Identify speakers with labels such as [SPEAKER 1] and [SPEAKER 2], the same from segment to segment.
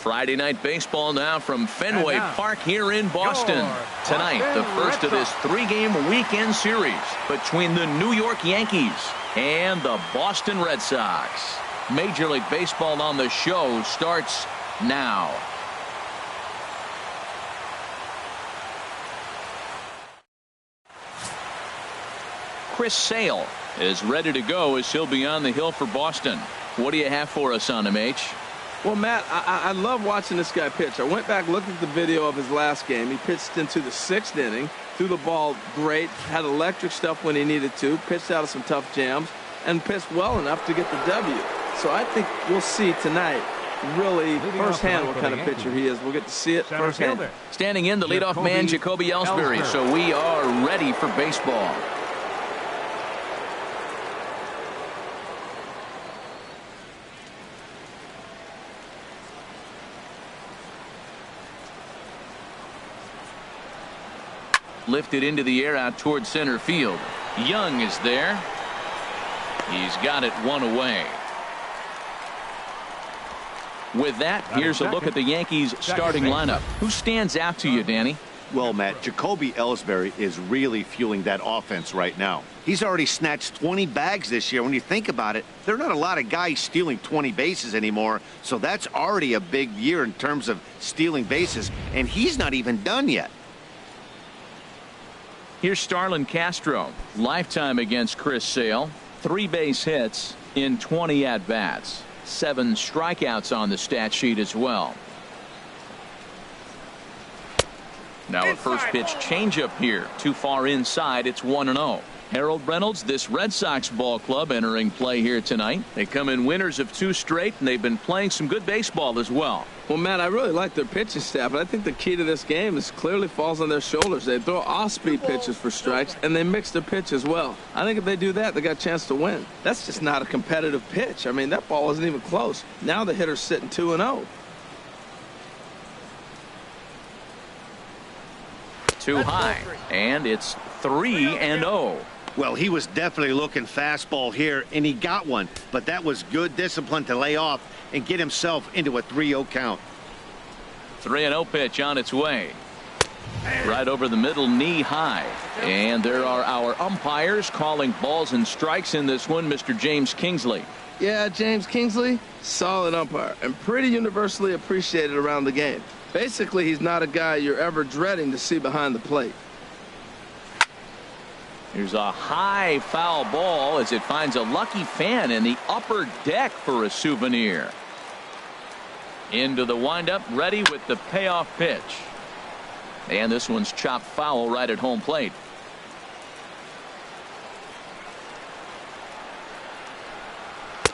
[SPEAKER 1] Friday night baseball now from Fenway Park here in Boston. Tonight, the first of this three-game weekend series between the New York Yankees and the Boston Red Sox. Major League Baseball on the show starts now. Chris Sale is ready to go as he'll be on the hill for Boston. What do you have for us on him, H?
[SPEAKER 2] Well, Matt, I love watching this guy pitch. I went back, looked at the video of his last game. He pitched into the 6th inning, threw the ball great, had electric stuff when he needed to, pitched out of some tough jams, and pitched well enough to get the W. So I think we'll see tonight really firsthand what kind of pitcher he is. We'll get to see it firsthand.
[SPEAKER 1] Standing in, the leadoff man, Jacoby Ellsbury. So we are ready for baseball. Lifted into the air out towards center field. Young is there. He's got it one away. With that, here's a look at the Yankees starting lineup. Who stands out to you, Danny?
[SPEAKER 3] Well, Matt, Jacoby Ellsbury is really fueling that offense right now. He's already snatched 20 bags this year. When you think about it, there are not a lot of guys stealing 20 bases anymore, so that's already a big year in terms of stealing bases, and he's not even done yet.
[SPEAKER 1] Here's Starlin Castro. Lifetime against Chris Sale. 3 base hits in 20 at-bats. 7 strikeouts on the stat sheet as well. Now a first pitch changeup here. Too far inside. It's 1-0. Harold Reynolds, this Red Sox ball club entering play here tonight. They come in winners of 2 straight, and they've been playing some good baseball as well.
[SPEAKER 2] Well, Matt, I really like their pitching staff, but I think the key to this game is clearly falls on their shoulders. They throw off-speed pitches for strikes, and they mix their pitch as well. I think if they do that, they got a chance to win. That's just not a competitive pitch. I mean, that ball wasn't even close. Now the hitter's sitting 2-0.
[SPEAKER 1] Too high, and it's 3-0.
[SPEAKER 3] Well, he was definitely looking fastball here, and he got one. But that was good discipline to lay off and get himself into a 3-0 count.
[SPEAKER 1] 3-0 pitch on its way. Right over the middle, knee high. And there are our umpires calling balls and strikes in this one, Mr. James Kingsley.
[SPEAKER 2] Yeah, James Kingsley, solid umpire, and pretty universally appreciated around the game. Basically, he's not a guy you're ever dreading to see behind the plate.
[SPEAKER 1] Here's a high foul ball as it finds a lucky fan in the upper deck for a souvenir. Into the windup, ready with the payoff pitch. And this one's chopped foul right at home plate.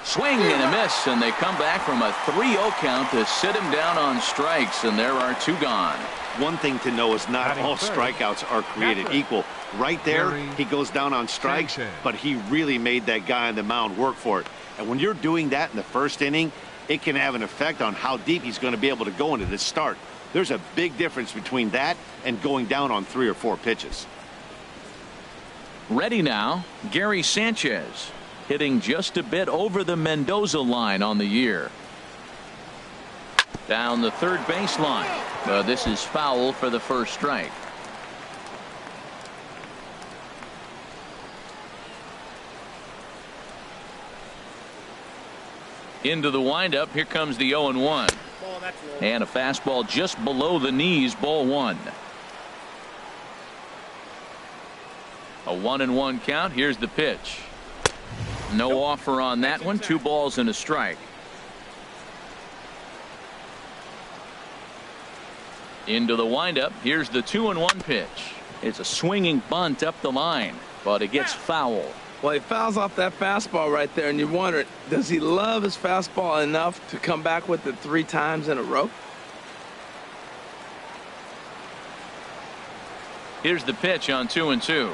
[SPEAKER 1] Swing and a miss, and they come back from a 3-0 count to sit him down on strikes, and there are 2 gone.
[SPEAKER 3] One thing to know is not all strikeouts are created equal. Right there, he goes down on strikes, but he really made that guy on the mound work for it. And when you're doing that in the first inning, it can have an effect on how deep he's going to be able to go into this start. There's a big difference between that and going down on 3 or 4 pitches.
[SPEAKER 1] Ready now, Gary Sanchez, hitting just a bit over the Mendoza line on the year. Down the third baseline. This is foul for the first strike. Into the windup. Here comes the 0-1. And a fastball just below the knees, ball 1. A 1-1 count. Here's the pitch. No offer on that one. 2 balls and a strike. Into the windup. Here's the 2-1 pitch. It's a swinging bunt up the line, but it gets foul.
[SPEAKER 2] Well, he fouls off that fastball right there, and you wonder, does he love his fastball enough to come back with it 3 times in a row?
[SPEAKER 1] Here's the pitch on 2-2.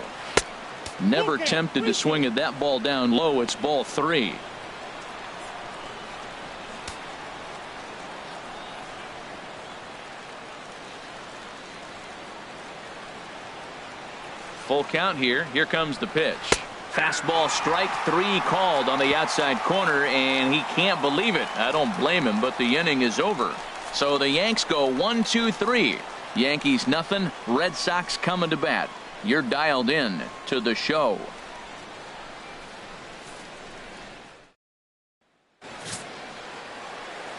[SPEAKER 1] Never tempted to swing at that ball down low. It's ball 3. Full count here. Here comes the pitch. Fastball, strike 3 called on the outside corner, and he can't believe it. I don't blame him, but the inning is over. So the Yanks go 1-2-3. Yankees nothing. Red Sox coming to bat. You're dialed in to the show.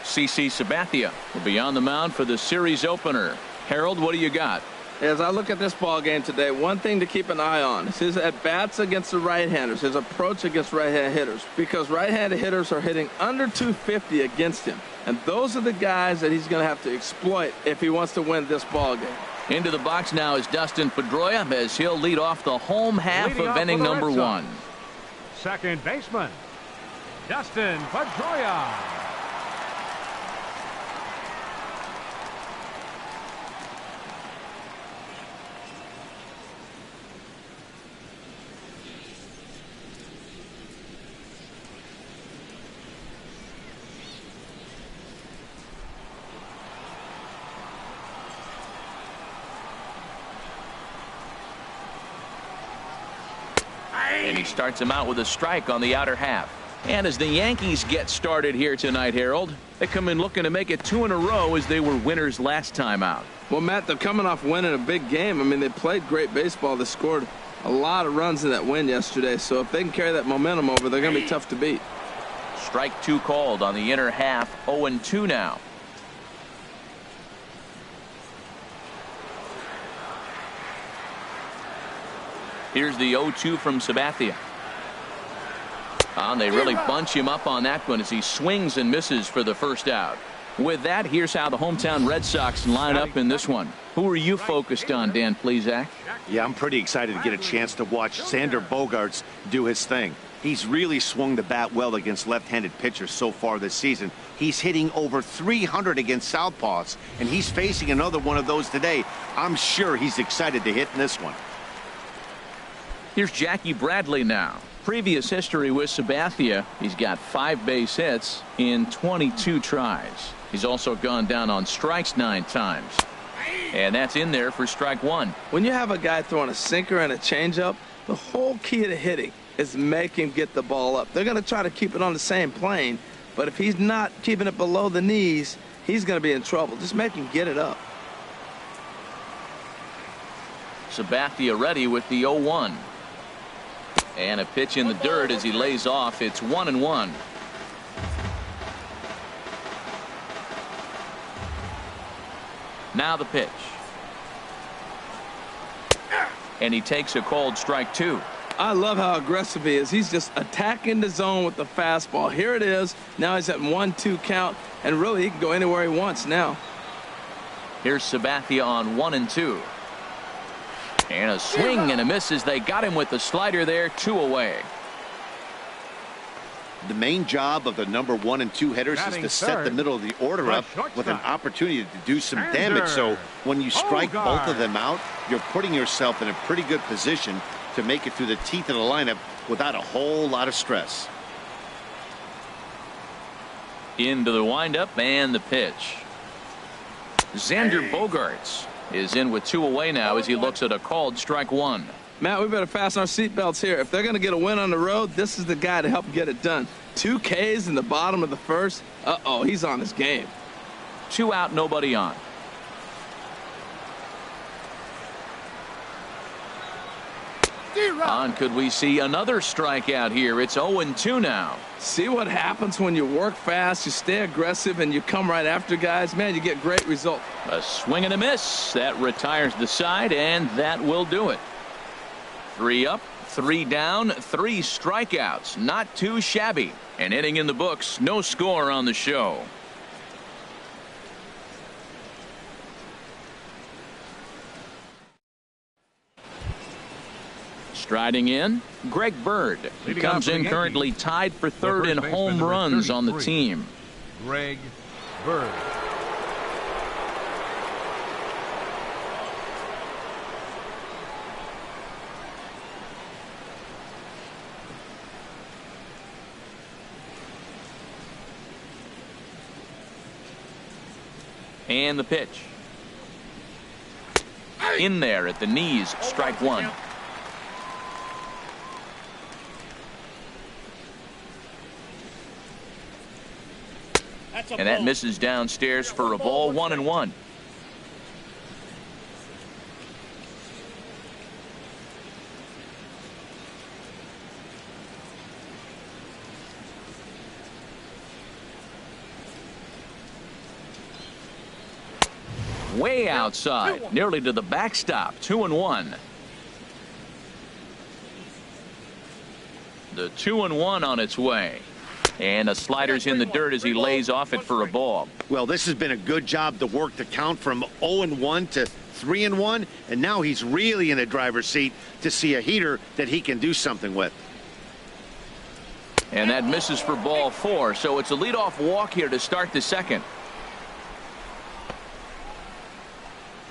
[SPEAKER 1] CC Sabathia will be on the mound for the series opener. Harold, what do you got?
[SPEAKER 2] As I look at this ball game today, one thing to keep an eye on is his at-bats against the right-handers, his approach against right-hand hitters, because right-handed hitters are hitting under 250 against him. And those are the guys that he's going to have to exploit if he wants to win this ball game.
[SPEAKER 1] Into the box now is Dustin Pedroia as he'll lead off the home half of inning number 1.
[SPEAKER 4] Second baseman, Dustin Pedroia.
[SPEAKER 1] And he starts him out with a strike on the outer half. And as the Yankees get started here tonight, Harold, they come in looking to make it 2 in a row as they were winners last time out.
[SPEAKER 2] Well, Matt, they're coming off winning a big game. I mean, they played great baseball. They scored a lot of runs in that win yesterday. So if they can carry that momentum over, they're going to be tough to beat.
[SPEAKER 1] Strike 2 called on the inner half. 0-2 now. Here's the 0-2 from Sabathia. And they really bunch him up on that one as he swings and misses for the first out. With that, here's how the hometown Red Sox line up in this one. Who are you focused on, Dan Plesac?
[SPEAKER 3] Yeah, I'm pretty excited to get a chance to watch Xander Bogaerts do his thing. He's really swung the bat well against left-handed pitchers so far this season. He's hitting over 300 against southpaws, and he's facing another one of those today. I'm sure he's excited to hit in this one.
[SPEAKER 1] Here's Jackie Bradley now. Previous history with Sabathia, he's got 5 base hits in 22 tries. He's also gone down on strikes 9 times. And that's in there for strike 1.
[SPEAKER 2] When you have a guy throwing a sinker and a changeup, the whole key to hitting is make him get the ball up. They're going to try to keep it on the same plane, but if he's not keeping it below the knees, he's going to be in trouble. Just make him get it up.
[SPEAKER 1] Sabathia ready with the 0-1. And a pitch in the dirt as he lays off. It's 1-1. Now the pitch. And he takes a called strike 2.
[SPEAKER 2] I love how aggressive he is. He's just attacking the zone with the fastball. Here it is. Now he's at 1-2 count, and really he can go anywhere he wants now.
[SPEAKER 1] Here's Sabathia on 1-2. And a swing and a miss as they got him with the slider there. 2 away.
[SPEAKER 3] The main job of the number 1 and 2 hitters is to set the middle of the order up with an opportunity to do some damage. So when you strike both of them out, you're putting yourself in a pretty good position to make it through the teeth of the lineup without a whole lot of stress.
[SPEAKER 1] Into the windup and the pitch. Xander Bogaerts is in with 2 away now as he looks at a called strike 1.
[SPEAKER 2] Matt, we better fasten our seatbelts here. If they're going to get a win on the road, this is the guy to help get it done. 2 Ks in the bottom of the first. Uh-oh, he's on his game.
[SPEAKER 1] 2 out, nobody on. On, could we see another strikeout here? It's 0-2 now.
[SPEAKER 2] See what happens when you work fast, you stay aggressive, and you come right after guys? Man, you get great results.
[SPEAKER 1] A swing and a miss. That retires the side, and that will do it. 3 up, 3 down, 3 strikeouts. Not too shabby. An inning in the books, no score on the show. Striding in, Greg Bird. He comes in currently tied for 3rd in home runs on the team.
[SPEAKER 4] Greg Bird.
[SPEAKER 1] And the pitch. In there at the knees, strike 1. And that misses downstairs for a ball, 1-1. Way outside, nearly to the backstop, 2-1. The 2-1 on its way. And the slider's in the dirt as he lays off it for a ball.
[SPEAKER 3] Well, this has been a good job to work the count from 0-1 to 3-1, and now he's really in the driver's seat to see a heater that he can do something with.
[SPEAKER 1] And that misses for ball 4, so it's a leadoff walk here to start the second.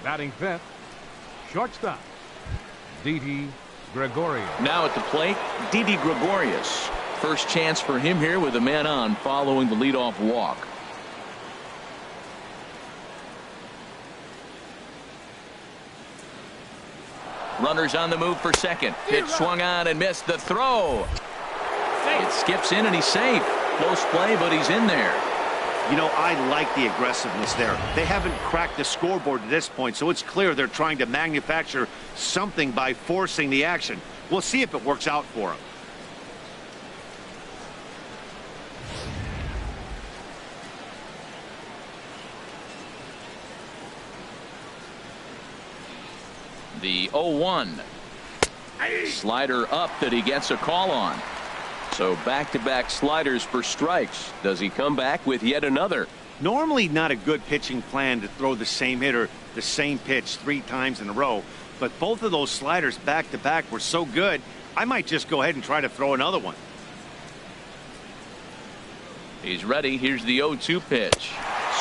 [SPEAKER 4] Batting fifth, shortstop, Didi Gregorius.
[SPEAKER 1] Now at the plate, Didi Gregorius. First chance for him here with a man on following the leadoff walk. Runners on the move for second. Pitch swung on and missed. The throw. It skips in and he's safe. Close play, but he's in there.
[SPEAKER 3] You know, I like the aggressiveness there. They haven't cracked the scoreboard to this point, so it's clear they're trying to manufacture something by forcing the action. We'll see if it works out for them.
[SPEAKER 1] The 0-1. Slider up that he gets a call on. So back-to-back sliders for strikes. Does he come back with yet another?
[SPEAKER 3] Normally not a good pitching plan to throw the same hitter the same pitch 3 times in a row, but both of those sliders back-to-back were so good, I might just go ahead and try to throw another one.
[SPEAKER 1] He's ready. Here's the 0-2 pitch.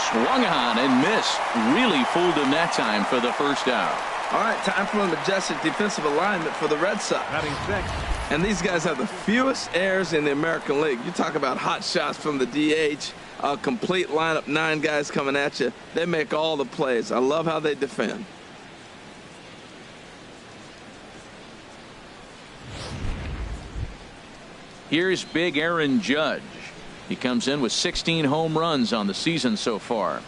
[SPEAKER 1] Swung on and missed. Really fooled him that time for the first out.
[SPEAKER 2] All right, time for a majestic defensive alignment for the Red Sox.
[SPEAKER 4] Batting sixth.
[SPEAKER 2] And these guys have the fewest errors in the American League. You talk about hot shots from the DH, a complete lineup, 9 guys coming at you. They make all the plays. I love how they defend.
[SPEAKER 1] Here's big Aaron Judge. He comes in with 16 home runs on the season so far.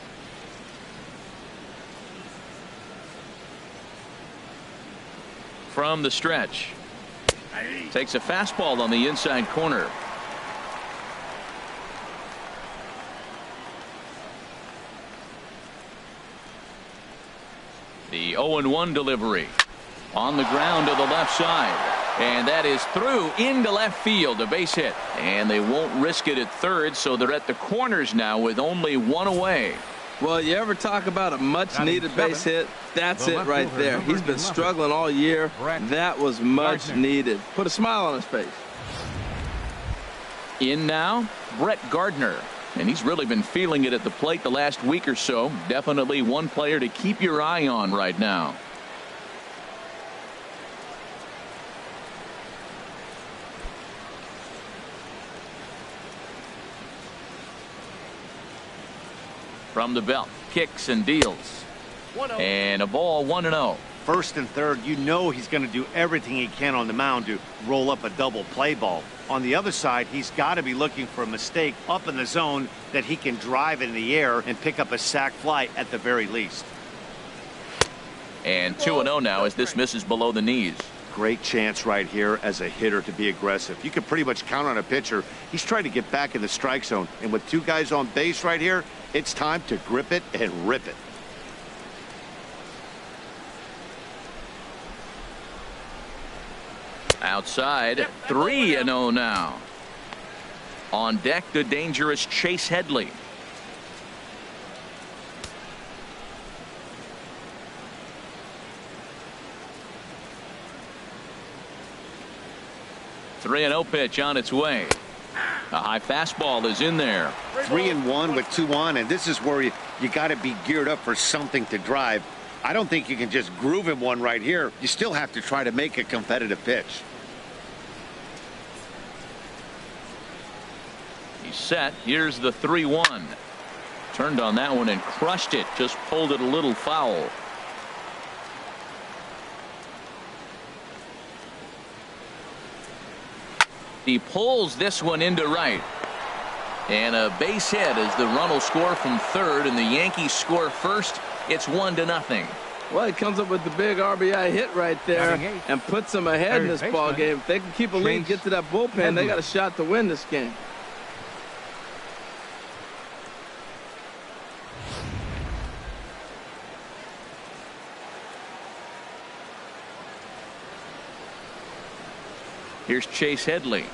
[SPEAKER 1] From the stretch. Takes a fastball on the inside corner. The 0-1 delivery. On the ground to the left side. And that is through into left field, a base hit. And they won't risk it at third, so they're at the corners now with only 1 away.
[SPEAKER 2] Well, you ever talk about a much-needed base hit? That's it right there. He's been struggling all year. That was much needed. Put a smile on his face.
[SPEAKER 1] In now, Brett Gardner. And he's really been feeling it at the plate the last week or so. Definitely one player to keep your eye on right now. From the belt, kicks and deals. And a ball, 1-0.
[SPEAKER 3] First and third, you know he's going to do everything he can on the mound to roll up a double play ball. On the other side, he's got to be looking for a mistake up in the zone that he can drive in the air and pick up a sac fly at the very least.
[SPEAKER 1] And 2-0 now as this misses below the knees.
[SPEAKER 3] Great chance right here as a hitter to be aggressive. You can pretty much count on a pitcher. He's trying to get back in the strike zone. And with 2 guys on base right here, it's time to grip it and rip it.
[SPEAKER 1] Outside, 3-0 now. On deck, the dangerous Chase Headley. Three 3-0 pitch on its way. A high fastball is in there.
[SPEAKER 3] 3-1 with 2 on, and this is where you got to be geared up for something to drive. I don't think you can just groove him one right here. You still have to try to make a competitive pitch.
[SPEAKER 1] He's set. Here's the 3-1. Turned on that one and crushed it. Just pulled it a little foul. He pulls this one into right. And a base hit as the run will score from third, and the Yankees score first. It's 1-0.
[SPEAKER 2] Well, he comes up with the big RBI hit right there and puts them ahead in this ball game. If they can keep a lead, get to that bullpen, they got a shot to win this game.
[SPEAKER 1] Here's Chase Headley.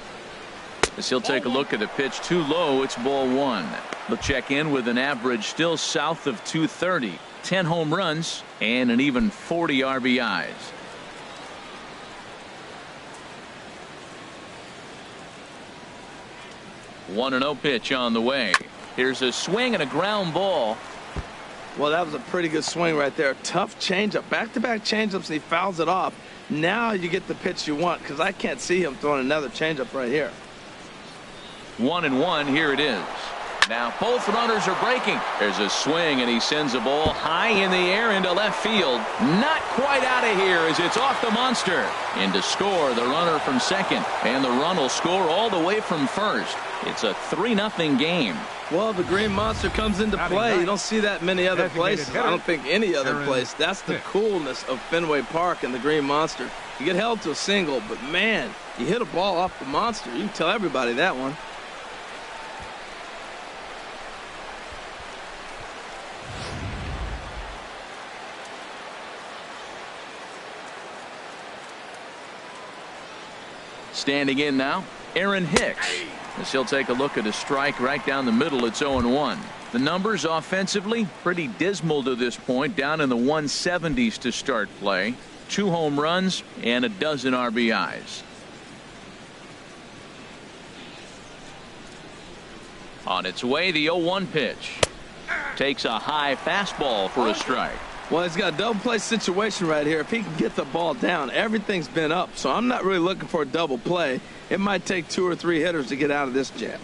[SPEAKER 1] As he'll take a look at a pitch too low, it's ball one. They'll check in with an average still south of 230, 10 home runs, and an even 40 RBIs. One and 0 pitch on the way. Here's a swing and a ground ball.
[SPEAKER 2] Well, that was a pretty good swing right there. Tough changeup. Back-to-back changeups, and he fouls it off. Now you get the pitch you want, because I can't see him throwing another changeup right here.
[SPEAKER 1] 1-1. Here it is. Now both runners are breaking. There's a swing, and he sends a ball high in the air into left field. Not quite out of here as it's off the monster. In to score the runner from second, and the run will score all the way from first. It's a 3-0 game.
[SPEAKER 2] Well, the Green Monster comes into play. You don't see that many other places. I don't think any other place. That's the coolness of Fenway Park and the Green Monster. You get held to a single, but man, you hit a ball off the monster. You can tell everybody that one.
[SPEAKER 1] Standing in now, Aaron Hicks. As he'll take a look at a strike right down the middle. It's 0-1. The numbers offensively pretty dismal to this point, down in the 170s to start play. 2 home runs and a dozen RBIs. On its way, the 0-1 pitch. Takes a high fastball for a strike.
[SPEAKER 2] Well, he's got a double play situation right here. If he can get the ball down, everything's been up. So I'm not really looking for a double play. It might take 2 or 3 hitters to get out of this jam.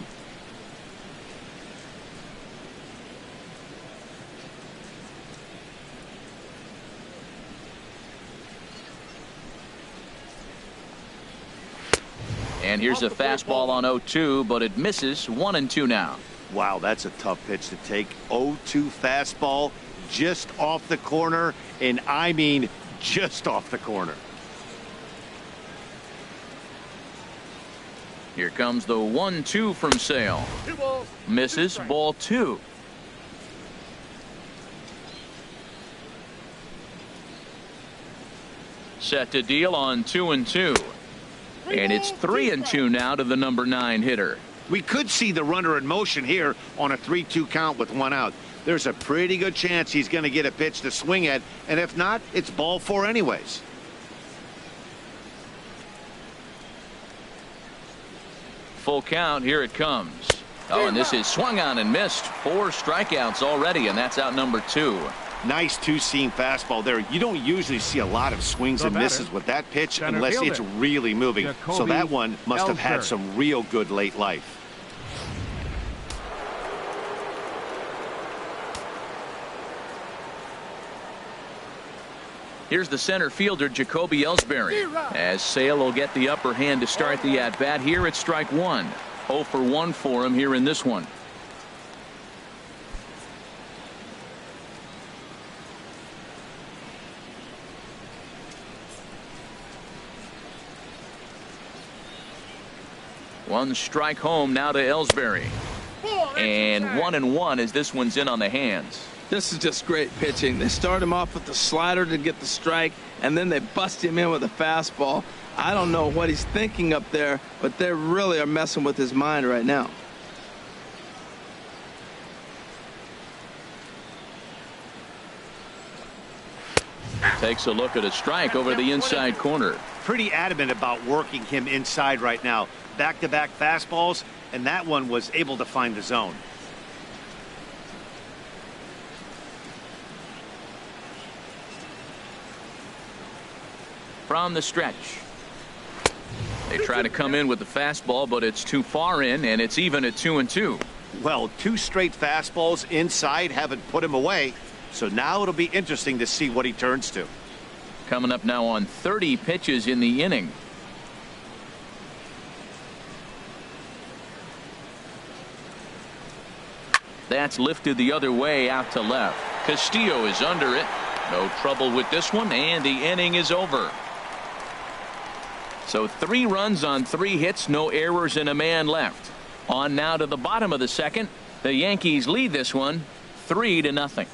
[SPEAKER 1] And here's a fastball on 0-2, but it misses. 1-2 now.
[SPEAKER 3] Wow, that's a tough pitch to take. 0-2 fastball. Just off the corner, and I mean just off the corner.
[SPEAKER 1] Here comes the 1-2 from Sale. Misses. Ball 2. Set to deal on 2-2. And it's 3-2 now to the number 9 hitter.
[SPEAKER 3] We could see the runner in motion here on a 3-2 count with 1 out. There's a pretty good chance he's going to get a pitch to swing at, and if not, it's ball 4 anyways.
[SPEAKER 1] Full count. Here it comes. Oh, and this is swung on and missed. 4 strikeouts already, and that's out number 2.
[SPEAKER 3] Nice 2-seam fastball there. You don't usually see a lot of swings and misses with that pitch unless it's really moving. So that one must have had some real good late life.
[SPEAKER 1] Here's the center fielder, Jacoby Ellsbury. As Sale will get the upper hand to start the at-bat. Here it's strike 1. 0 for 1 for him here in this one. One strike home now to Ellsbury. And 1-1 as this one's in on the hands.
[SPEAKER 2] This is just great pitching. They start him off with the slider to get the strike, and then they bust him in with a fastball. I don't know what he's thinking up there, but they really are messing with his mind right now.
[SPEAKER 1] Takes a look at a strike over the inside corner.
[SPEAKER 3] Pretty adamant about working him inside right now. Back-to-back fastballs, and that one was able to find the zone.
[SPEAKER 1] From the stretch. They try to come in with the fastball, but it's too far in, and it's even at 2-2.
[SPEAKER 3] Well, 2 straight fastballs inside haven't put him away, so now it'll be interesting to see what he turns to.
[SPEAKER 1] Coming up now on 30 pitches in the inning. That's lifted the other way out to left. Castillo is under it. No trouble with this one, and the inning is over. So 3 runs on 3 hits, no errors, and a man left. On now to the bottom of the second. The Yankees lead this one 3-0.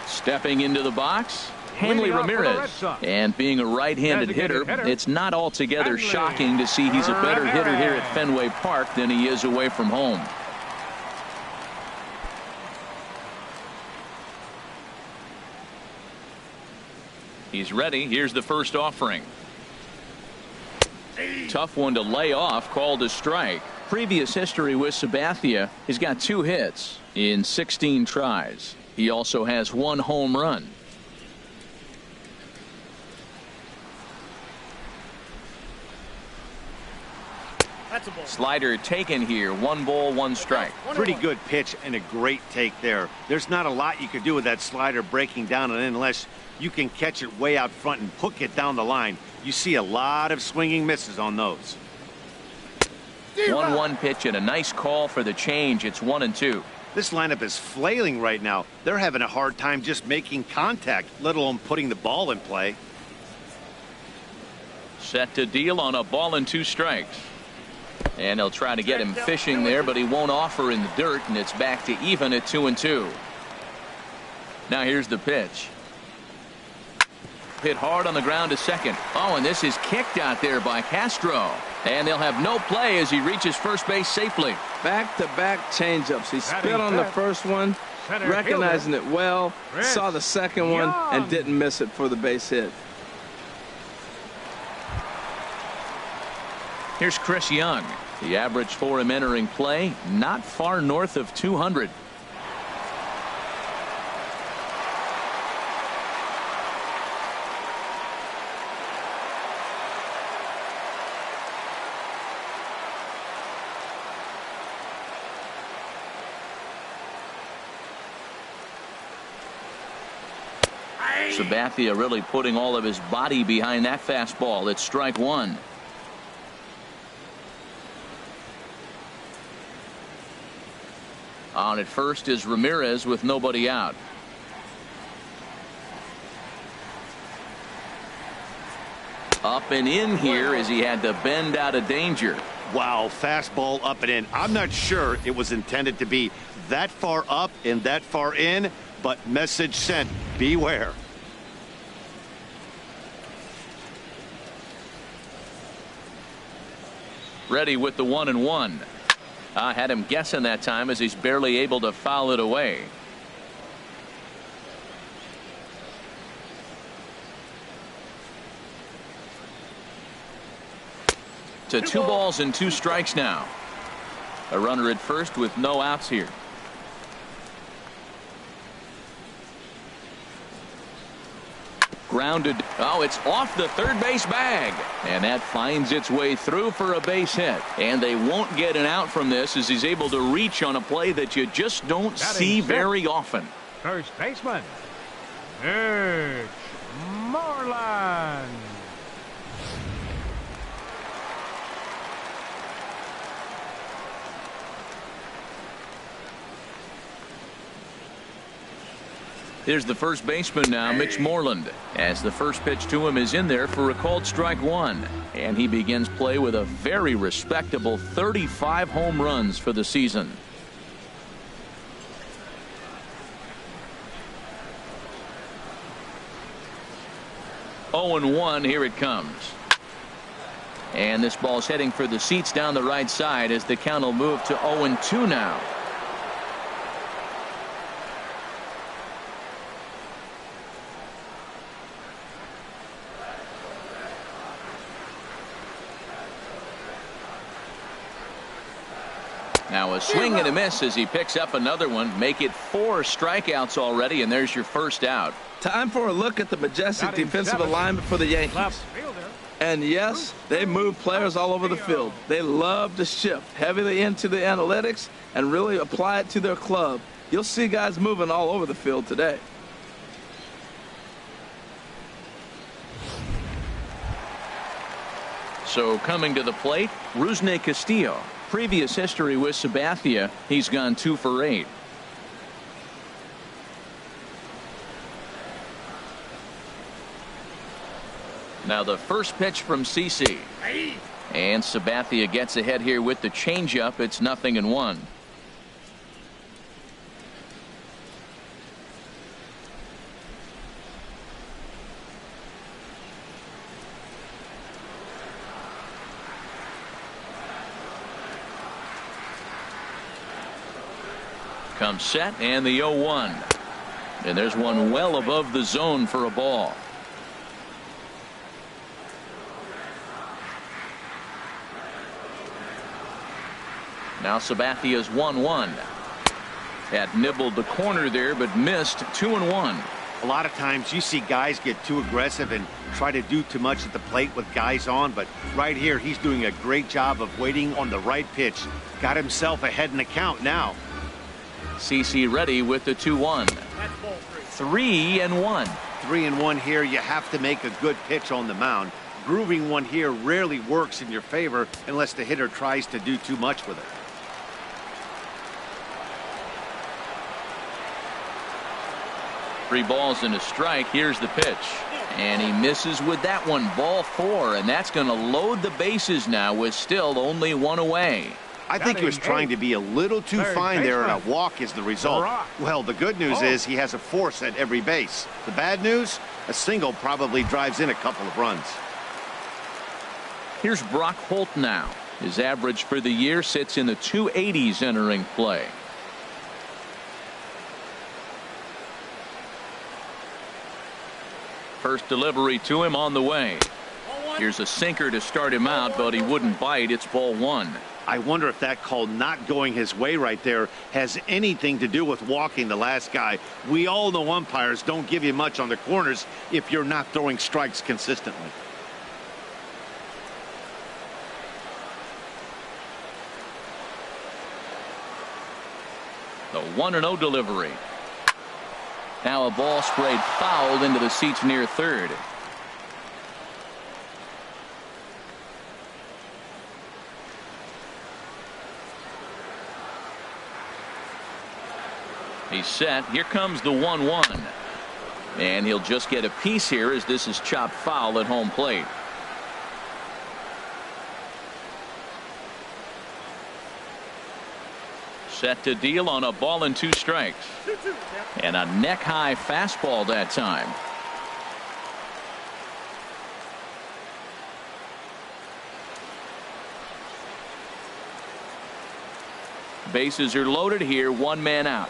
[SPEAKER 1] Stepping into the box, Hanley Ramirez. And being a right-handed hitter, it's not altogether shocking to see he's a better hitter here at Fenway Park than he is away from home. He's ready. Here's the first offering. Tough one to lay off, called a strike. Previous history with Sabathia, he's got 2 hits in 16 tries. He also has 1 home run. Slider taken here. 1 ball, 1 strike.
[SPEAKER 3] Pretty good pitch and a great take there. There's not a lot you could do with that slider breaking down, and unless you can catch it way out front and hook it down the line, you see a lot of swinging misses on those.
[SPEAKER 1] 1-1 pitch and a nice call for the change. It's 1-2.
[SPEAKER 3] This lineup is flailing right now. They're having a hard time just making contact, let alone putting the ball in play.
[SPEAKER 1] Set to deal on a ball and 2 strikes. And they'll try to get him fishing there, but he won't offer in the dirt, and it's back to even at 2-2. Now here's the pitch. Hit hard on the ground to second. Oh, and this is kicked out there by Castro. And they'll have no play as he reaches first base safely.
[SPEAKER 2] Back-to-back changeups. He spit on the first one, recognizing it well, saw the second one, and didn't miss it for the base hit.
[SPEAKER 1] Here's Chris Young. The average for him entering play, not far north of 200. Sabathia really putting all of his body behind that fastball. It's strike 1. On at first is Ramirez with nobody out. Up and in here as he had to bend out of danger.
[SPEAKER 3] Wow, fastball up and in. I'm not sure it was intended to be that far up and that far in, but message sent. Beware.
[SPEAKER 1] Ready with the 1-1. I had him guessing that time as he's barely able to foul it away. To 2 balls and 2 strikes now. A runner at first with no outs here. Grounded. Oh, it's off the third base bag. And that finds its way through for a base hit. And they won't get an out from this as he's able to reach on a play that you just don't see very often.
[SPEAKER 4] First baseman, Mitch Moreland.
[SPEAKER 1] Here's the first baseman now, Mitch Moreland, as the first pitch to him is in there for a called strike 1. And he begins play with a very respectable 35 home runs for the season. Oh, 0-1, here it comes. And this ball's heading for the seats down the right side as the count will move to 0-2 now. Now a swing and a miss as he picks up another one. Make it 4 strikeouts already, and there's your first out.
[SPEAKER 2] Time for a look at the majestic defensive alignment for the Yankees. And yes, they move players all over the field. They love to shift heavily into the analytics and really apply it to their club. You'll see guys moving all over the field today.
[SPEAKER 1] So coming to the plate, Rusney Castillo. Previous history with Sabathia, he's gone 2 for 8. Now the first pitch from CC. And Sabathia gets ahead here with the changeup. It's 0-1. Comes set and the 0-1. And there's one well above the zone for a ball. Now Sabathia's 1-1. Had nibbled the corner there but missed. 2-1.
[SPEAKER 3] A lot of times you see guys get too aggressive and try to do too much at the plate with guys on, but right here he's doing a great job of waiting on the right pitch. Got himself ahead in the count now.
[SPEAKER 1] CC ready with the 2-1. 3-1.
[SPEAKER 3] 3-1 here. You have to make a good pitch on the mound. Grooving one here rarely works in your favor unless the hitter tries to do too much with it.
[SPEAKER 1] Three balls and a strike. Here's the pitch. And he misses with that one. Ball 4. And that's going to load the bases now with still only 1 away.
[SPEAKER 3] I think he was trying to be a little too fine there, and a walk is the result. Well, the good news is he has a force at every base. The bad news, a single probably drives in a couple of runs.
[SPEAKER 1] Here's Brock Holt now. His average for the year sits in the 280s entering play. First delivery to him on the way. Here's a sinker to start him out, but he wouldn't bite. It's ball 1.
[SPEAKER 3] I wonder if that call not going his way right there has anything to do with walking the last guy. We all know umpires don't give you much on the corners if you're not throwing strikes consistently.
[SPEAKER 1] The 1-0 delivery. Now a ball sprayed foul into the seats near third. He's set. Here comes the 1-1. And he'll just get a piece here as this is chopped foul at home plate. Set to deal on a ball and 2 strikes. And a neck-high fastball that time. Bases are loaded here. 1 man out.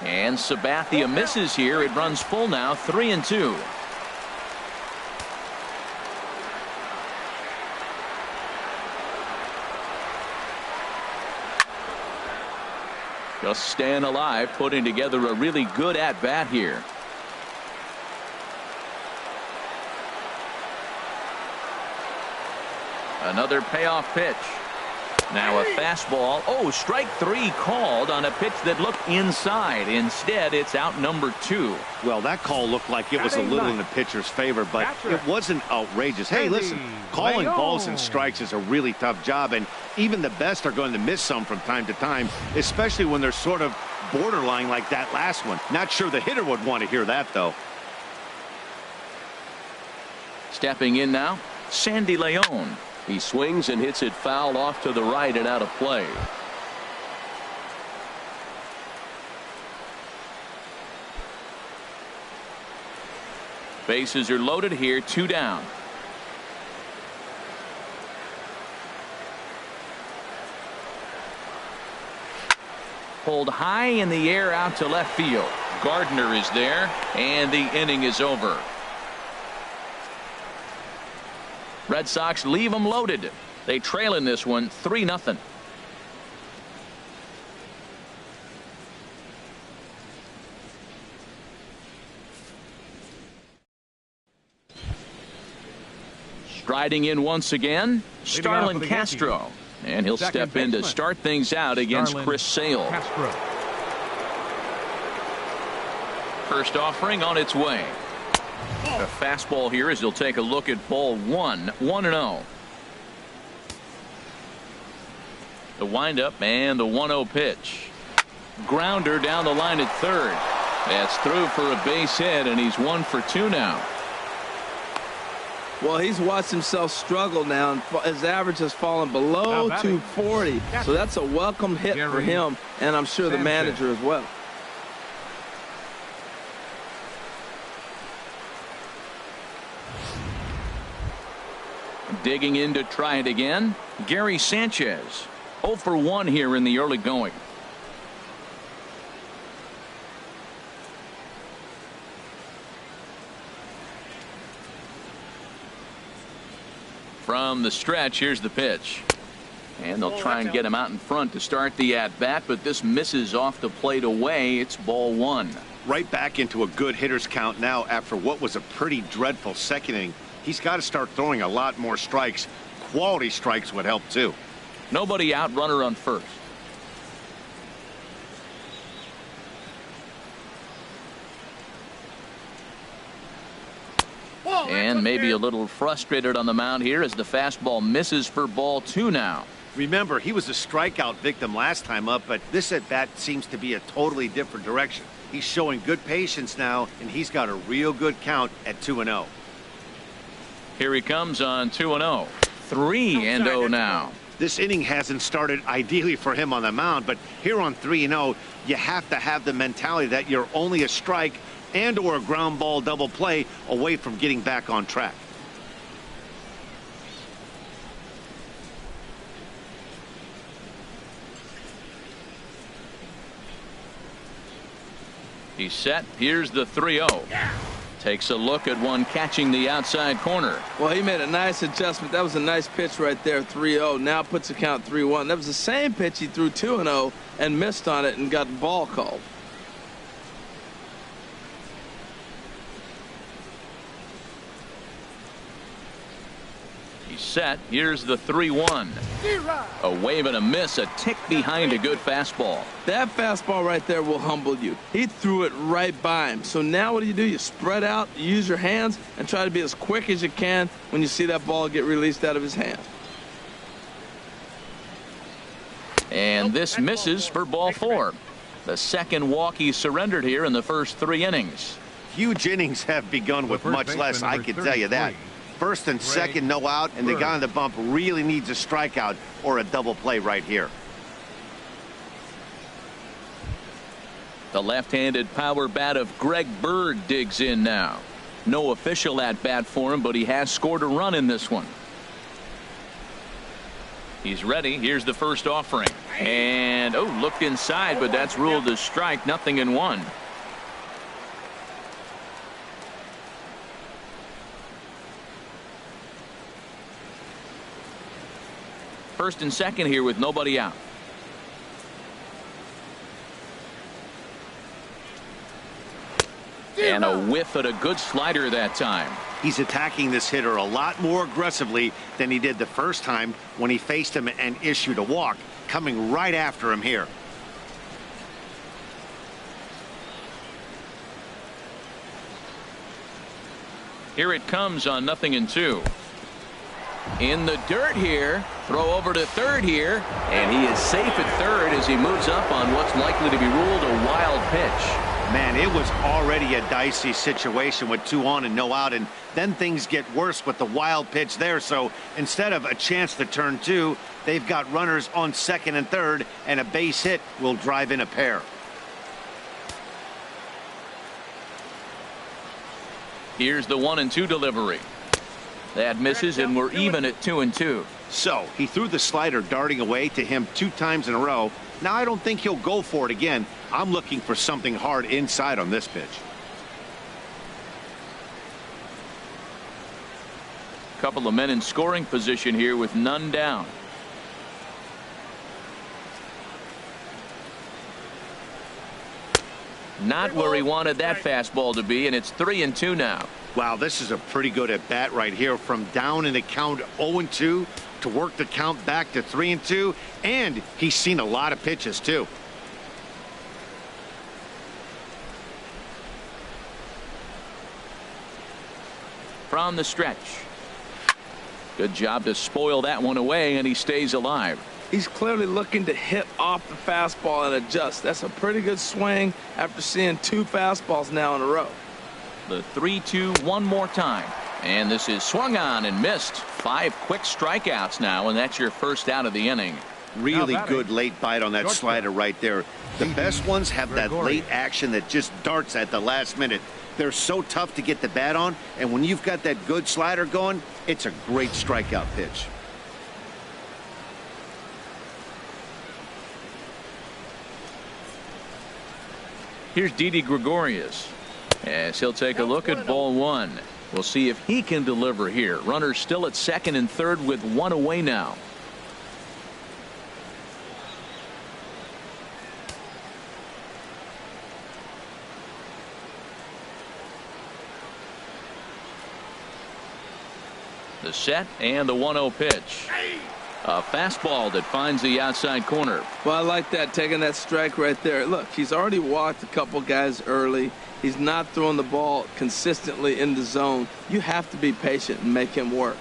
[SPEAKER 1] And Sabathia misses here. It runs full now. 3-2. Just staying alive, putting together a really good at-bat here. Another payoff pitch. Now a fastball. Oh, strike 3 called on a pitch that looked inside. Instead, it's out number 2.
[SPEAKER 3] Well, that call looked like it was a little in the pitcher's favor, but it wasn't outrageous. Hey, listen, calling balls and strikes is a really tough job, and even the best are going to miss some from time to time, especially when they're sort of borderline like that last one. Not sure the hitter would want to hear that, though.
[SPEAKER 1] Stepping in now, Sandy Leon. He swings and hits it foul off to the right and out of play. Bases are loaded here. 2 down. Pulled high in the air out to left field. Gardner is there, and the inning is over. Red Sox leave them loaded. They trail in this one 3-0. Striding in once again, Starlin Castro. And he'll step in to start things out against Chris Sale. First offering on its way. A fastball here as he'll take a look at ball one. 1-0. The windup and the 1-0 pitch. Grounder down the line at third. That's through for a base hit, and he's 1 for 2 now.
[SPEAKER 2] Well, he's watched himself struggle now, and his average has fallen below 240. So that's a welcome hit for him, and I'm sure the manager as well.
[SPEAKER 1] Digging in to try it again, Gary Sanchez. 0 for 1 here in the early going. From the stretch, here's the pitch. And they'll try and get him out in front to start the at-bat, but this misses off the plate away. It's ball 1.
[SPEAKER 3] Right back into a good hitter's count now after what was a pretty dreadful second inning. He's got to start throwing a lot more strikes. Quality strikes would help, too.
[SPEAKER 1] Nobody out, runner on first. And maybe a little frustrated on the mound here as the fastball misses for ball 2 now.
[SPEAKER 3] Remember, he was a strikeout victim last time up, but this at-bat seems to be a totally different direction. He's showing good patience now, and he's got a real good count at 2-0.
[SPEAKER 1] Here he comes on 2-0. 3-0 now.
[SPEAKER 3] This inning hasn't started ideally for him on the mound, but here on 3-0, you have to have the mentality that you're only a strike and or a ground ball double play away from getting back on track.
[SPEAKER 1] He's set. Here's the 3-0. Takes a look at one catching the outside corner.
[SPEAKER 2] Well, he made a nice adjustment. That was a nice pitch right there, 3-0. Now puts the count 3-1. That was the same pitch he threw 2-0 and missed on it and got the ball called.
[SPEAKER 1] He's set. Here's the 3-1. A wave and a miss, a tick behind a good fastball.
[SPEAKER 2] That fastball right there will humble you. He threw it right by him. So now what do? You spread out, you use your hands, and try to be as quick as you can when you see that ball get released out of his hand.
[SPEAKER 1] And this misses for ball 4. The second walk he surrendered here in the first 3 innings.
[SPEAKER 3] Huge innings have begun with much less, I can tell you that. First and second, no out, and the guy on the bump really needs a strikeout or a double play right here.
[SPEAKER 1] The left-handed power bat of Greg Bird digs in now. No official at-bat for him, but he has scored a run in this one. He's ready. Here's the first offering. And, looked inside, but that's ruled a strike. 0-1. First and second here with nobody out. And a whiff at a good slider that time.
[SPEAKER 3] He's attacking this hitter a lot more aggressively than he did the first time when he faced him and issued a walk, coming right after him here.
[SPEAKER 1] Here it comes on 0-2. In the dirt here. Throw over to third here. And he is safe at third as he moves up on what's likely to be ruled a wild pitch.
[SPEAKER 3] Man, it was already a dicey situation with 2 on and no out, and then things get worse with the wild pitch there. So instead of a chance to turn 2, they've got runners on second and third, and a base hit will drive in a pair.
[SPEAKER 1] Here's the 1-2 delivery. That misses, and we're even at 2-2.
[SPEAKER 3] So he threw the slider darting away to him 2 times in a row. Now I don't think he'll go for it again. I'm looking for something hard inside on this pitch.
[SPEAKER 1] Couple of men in scoring position here with none down. Not where he wanted that fastball to be, and it's 3-2 now.
[SPEAKER 3] Wow, this is a pretty good at bat right here, from down in the count 0-2 to work the count back to 3-2, and he's seen a lot of pitches too.
[SPEAKER 1] from the stretch. Good job to spoil that one away, and he stays alive.
[SPEAKER 2] He's clearly looking to hit off the fastball and adjust. That's a pretty good swing after seeing 2 fastballs now in a row.
[SPEAKER 1] The 3-2 one more time. And this is swung on and missed. 5 quick strikeouts now, and that's your first out of the inning.
[SPEAKER 3] Really good late bite on that slider right there. The best ones have that late action that just darts at the last minute. They're so tough to get the bat on, and when you've got that good slider going, it's a great strikeout pitch.
[SPEAKER 1] Here's Didi Gregorius as he'll take a look at ball 1. We'll see if he can deliver here. Runners still at second and third with 1 away now. The set and the 1-0 pitch. A fastball that finds the outside corner.
[SPEAKER 2] Well, I like that, taking that strike right there. Look, he's already walked a couple guys early. He's not throwing the ball consistently in the zone. You have to be patient and make him work.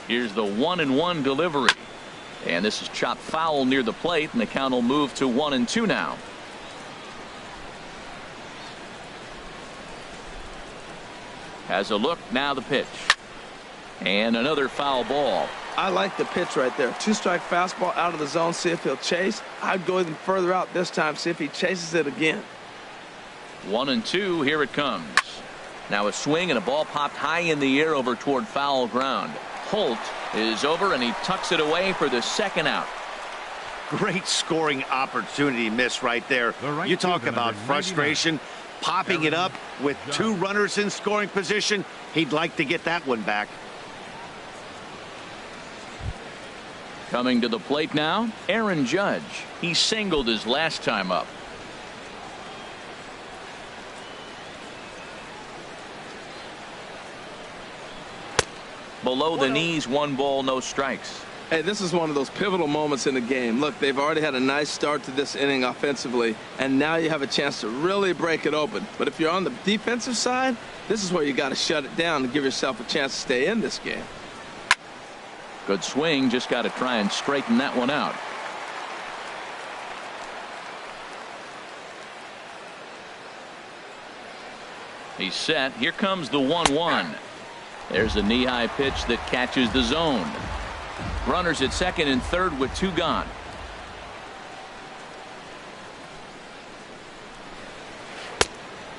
[SPEAKER 1] Here's the 1-1 delivery. And this is chopped foul near the plate, and the count will move to 1-2 now. Has a look, now the pitch. And another foul ball.
[SPEAKER 2] I like the pitch right there. 2-strike fastball out of the zone, see if he'll chase. I'd go even further out this time, see if he chases it again.
[SPEAKER 1] 1-2, here it comes. Now a swing and a ball popped high in the air over toward foul ground. Holt is over and he tucks it away for the second out.
[SPEAKER 3] Great scoring opportunity miss right there. You talk about frustration. Popping it up with 2 runners in scoring position. He'd like to get that one back.
[SPEAKER 1] Coming to the plate now, Aaron Judge. He singled his last time up. Below the knees, 1 ball, no strikes.
[SPEAKER 2] Hey, this is one of those pivotal moments in the game. Look, they've already had a nice start to this inning offensively, and now you have a chance to really break it open. But if you're on the defensive side, this is where you got to shut it down and give yourself a chance to stay in this game.
[SPEAKER 1] Good swing, just got to try and straighten that one out. He's set. Here comes the 1-1. There's a knee-high pitch that catches the zone. Runners at second and third with 2 gone.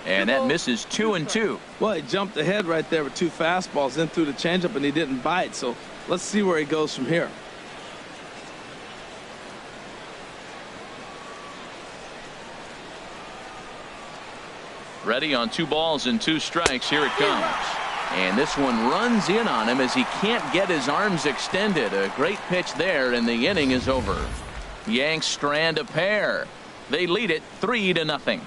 [SPEAKER 1] And that misses 2-2.
[SPEAKER 2] Well, he jumped ahead right there with 2 fastballs, then threw the changeup, and he didn't bite. So let's see where he goes from here.
[SPEAKER 1] Ready on 2 balls and 2 strikes. Here it comes. And this one runs in on him as he can't get his arms extended. A great pitch there, and the inning is over. Yanks strand a pair. They lead it 3-0.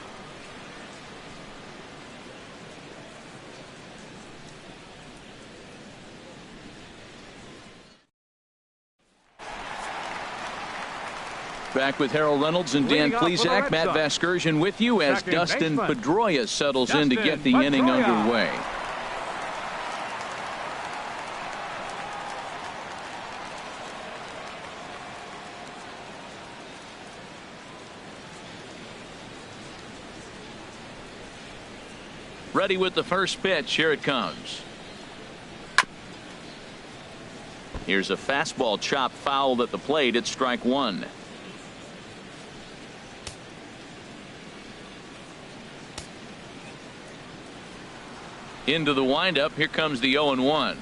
[SPEAKER 1] Back with Harold Reynolds and Dan Plesac. Matt Vasgersian with you as Dustin Pedroia settles in to get the inning underway. Ready with the first pitch. Here it comes. Here's a fastball chopped foul at the plate. It's strike 1. Into the windup. Here comes the 0-1.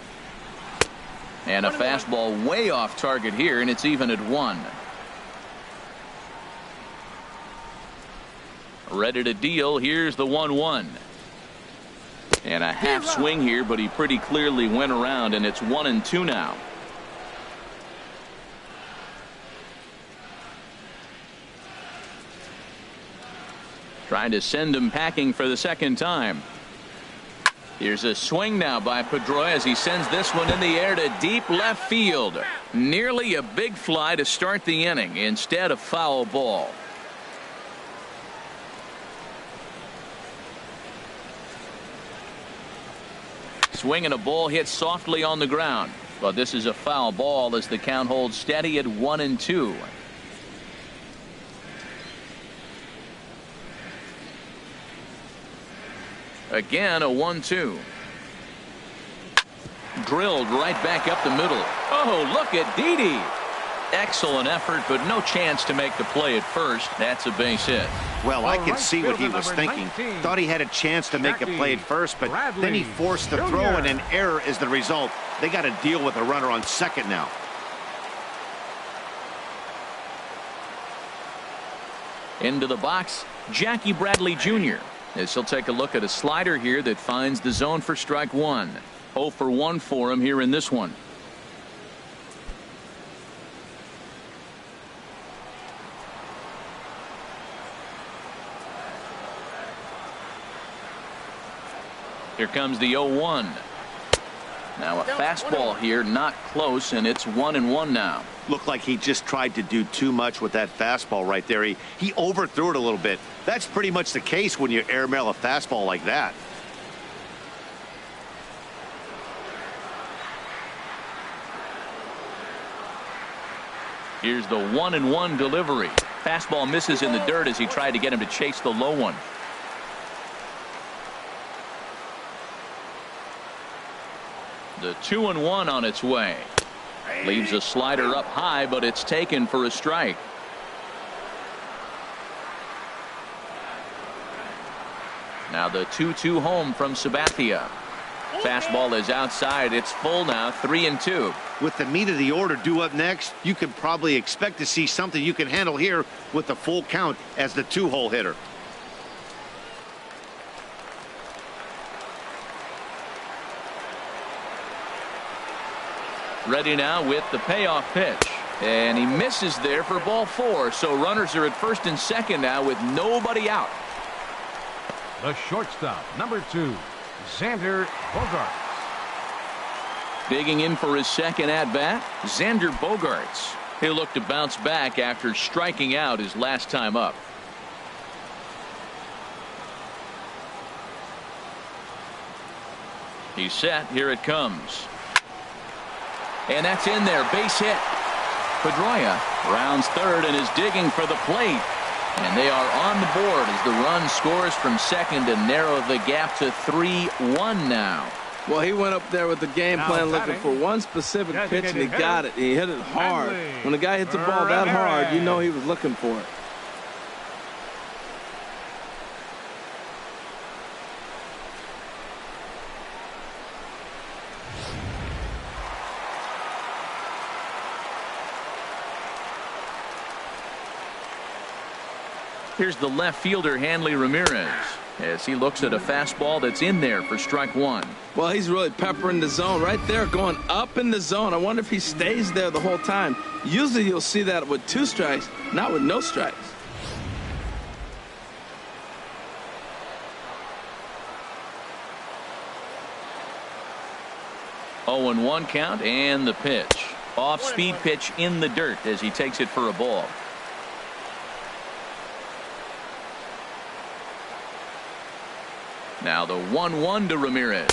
[SPEAKER 1] And a fastball way off target here, and it's even at 1. Ready to deal. Here's the 1-1. And a half swing here, but he pretty clearly went around, and it's 1-2 now. Trying to send him packing for the second time. Here's a swing now by Pedroia as he sends this one in the air to deep left field. Nearly a big fly to start the inning. Instead, a foul ball. Swing and a ball hit softly on the ground. But this is a foul ball as the count holds steady at 1-2. Again, a 1-2. Drilled right back up the middle. Oh, look at Didi. Excellent effort, but no chance to make the play at first. That's a base hit.
[SPEAKER 3] Well, I can see what he was thinking. Thought he had a chance to make a play at first, but then he forced the throw, and an error is the result. They got to deal with a runner on second now.
[SPEAKER 1] Into the box, Jackie Bradley Jr. as he'll take a look at a slider here that finds the zone for strike one. 0 for 1 for him here in this one. Here comes the 0-1. Now a fastball here, not close, and it's 1-1 now.
[SPEAKER 3] Looked like he just tried to do too much with that fastball right there. He overthrew it a little bit. That's pretty much the case when you airmail a fastball like that.
[SPEAKER 1] Here's the 1-1 delivery. Fastball misses in the dirt as he tried to get him to chase the low one. The 2-1 on its way. Leaves a slider up high, but it's taken for a strike. Now the 2-2 home from Sabathia. Fastball is outside. It's full now, 3-2.
[SPEAKER 3] With the meat of the order due up next, you can probably expect to see something you can handle here with the full count as the 2-hole hitter.
[SPEAKER 1] Ready now with the payoff pitch. And he misses there for ball 4. So runners are at first and second now with nobody out.
[SPEAKER 4] The shortstop, number 2, Xander Bogaerts.
[SPEAKER 1] Digging in for his second at-bat, Xander Bogaerts. He'll look to bounce back after striking out his last time up. He's set. Here it comes. And that's in there. Base hit. Pedroia rounds third and is digging for the plate. And they are on the board as the run scores from second to narrow the gap to 3-1 now.
[SPEAKER 2] Well, he went up there with the game plan looking for one specific pitch, and he got it. He hit it hard. When a guy hits the ball that hard, you know he was looking for it.
[SPEAKER 1] Here's the left fielder, Hanley Ramirez, as he looks at a fastball that's in there for strike one.
[SPEAKER 2] Well, he's really peppering the zone right there, going up in the zone. I wonder if he stays there the whole time. Usually you'll see that with 2 strikes, not with no strikes.
[SPEAKER 1] Oh, and 1 count, and the pitch. Off-speed pitch in the dirt as he takes it for a ball. Now the 1-1 to Ramirez.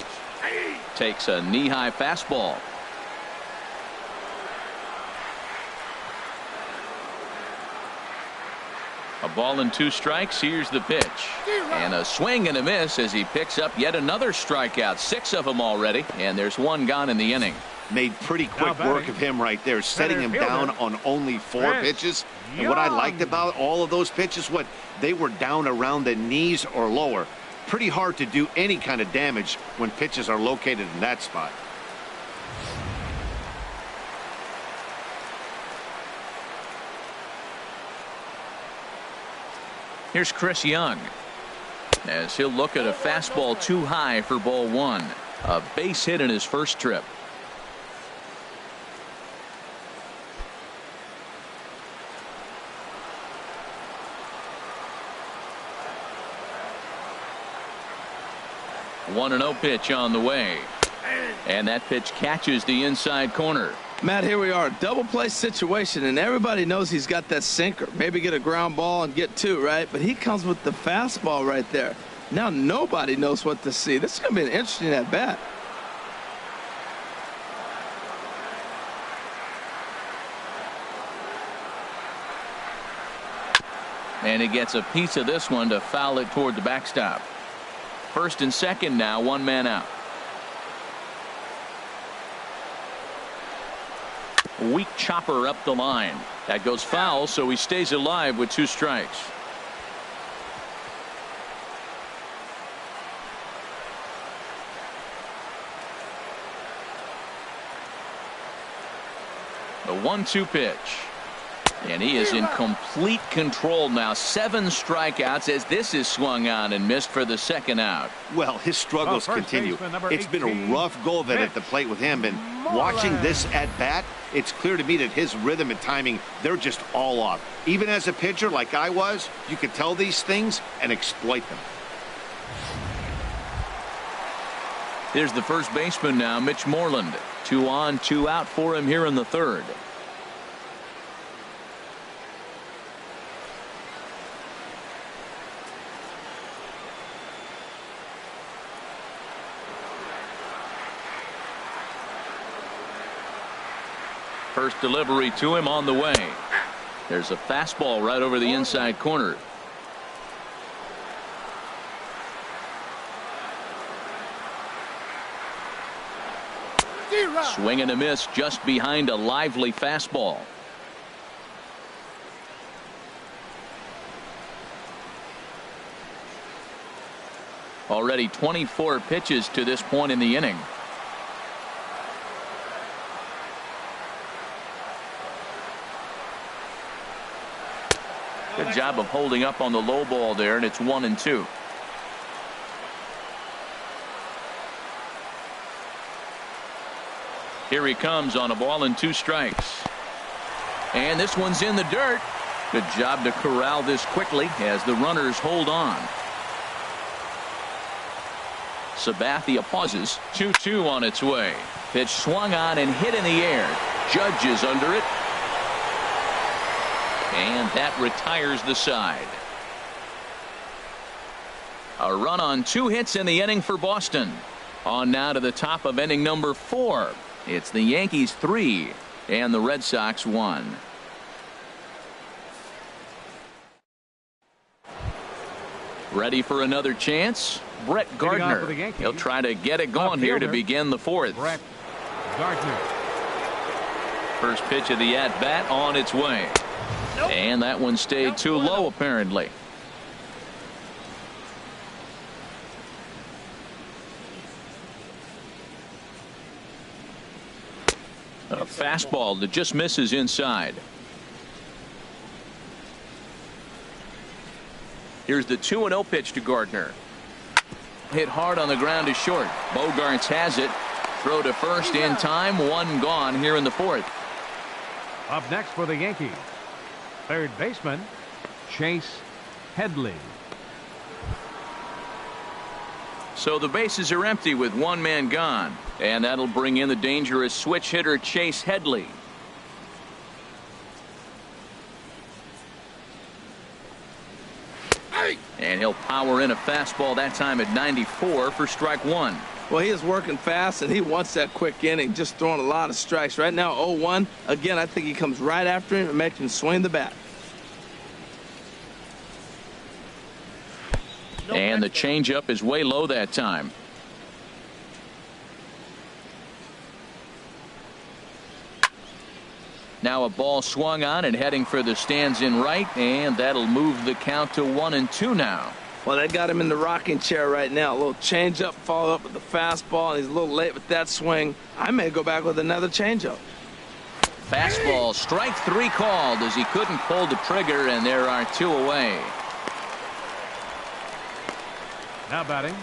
[SPEAKER 1] Takes a knee-high fastball. A ball and 2 strikes. Here's the pitch. And a swing and a miss as he picks up yet another strikeout. 6 of them already. And there's 1 gone in the inning.
[SPEAKER 3] Made pretty quick work of him right there, setting him down on only 4 pitches. And what I liked about all of those pitches, they were down around the knees or lower. Pretty hard to do any kind of damage when pitches are located in that spot.
[SPEAKER 1] Here's Chris Young as he'll look at a fastball too high for ball 1. A base hit in his first trip. A 1-0 pitch on the way. And that pitch catches the inside corner.
[SPEAKER 2] Matt, here we are, double play situation, and everybody knows he's got that sinker. Maybe get a ground ball and get 2, right? But he comes with the fastball right there. Now nobody knows what to see. This is going to be an interesting at bat.
[SPEAKER 1] And he gets a piece of this one to foul it toward the backstop. First and second now, one man out. Weak chopper up the line. That goes foul, so he stays alive with 2 strikes. The 1-2 pitch. And he is in complete control now. 7 strikeouts as this is swung on and missed for the second out.
[SPEAKER 3] Well, his struggles continue. It's been a rough go of it at the plate with him. And watching this at bat, it's clear to me that his rhythm and timing, they're just all off. Even as a pitcher like I was, you could tell these things and exploit them.
[SPEAKER 1] Here's the first baseman now, Mitch Moreland. 2 on, 2 out for him here in the third. First delivery to him on the way. There's a fastball right over the inside corner. Swing and a miss just behind a lively fastball. Already 24 pitches to this point in the inning. Good job of holding up on the low ball there, and it's 1-2. Here he comes on a ball and 2 strikes. And this one's in the dirt. Good job to corral this quickly as the runners hold on. Sabathia pauses. 2-2 on its way. Pitch swung on and hit in the air. Judge is under it. And that retires the side. A run on 2 hits in the inning for Boston. On now to the top of inning number 4. It's the Yankees 3 and the Red Sox 1. Ready for another chance? Brett Gardner. He'll try to get it going here to begin the 4th.
[SPEAKER 4] Brett Gardner.
[SPEAKER 1] First pitch of the at-bat on its way. And that one stayed too low apparently. A fastball that just misses inside. Here's the 2-0 pitch to Gardner. Hit hard on the ground to short. Bogaerts has it. Throw to first in time. 1 gone here in the 4th.
[SPEAKER 4] Up next for the Yankees, third baseman Chase Headley.
[SPEAKER 1] So the bases are empty with 1 man gone, and that'll bring in the dangerous switch hitter Chase Headley. And he'll power in a fastball that time at 94 for strike 1.
[SPEAKER 2] Well, he is working fast, and he wants that quick inning, just throwing a lot of strikes. Right now, 0-1. Again, I think he comes right after him and makes him swing the bat.
[SPEAKER 1] And the changeup is way low that time. Now a ball swung on and heading for the stands in right, and that'll move the count to 1-2 now.
[SPEAKER 2] Well, they got him in the rocking chair right now. A little changeup followed up with the fastball, and he's a little late with that swing. I may go back with another changeup.
[SPEAKER 1] Fastball, strike 3 called as he couldn't pull the trigger, and there are 2 away.
[SPEAKER 4] Now batting,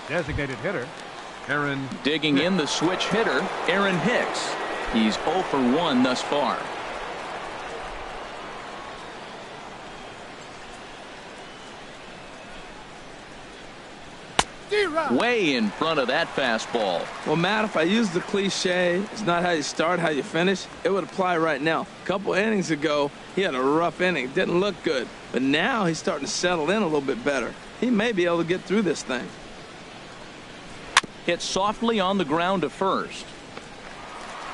[SPEAKER 4] designated hitter Aaron.
[SPEAKER 1] Digging in the switch hitter, Aaron Hicks. He's 0 for 1 thus far. Way in front of that fastball.
[SPEAKER 2] Well, Matt, if I use the cliche, it's not how you start, how you finish, it would apply right now. A couple innings ago, he had a rough inning. Didn't look good. But now he's starting to settle in a little bit better. He may be able to get through this thing.
[SPEAKER 1] Hit softly on the ground to first.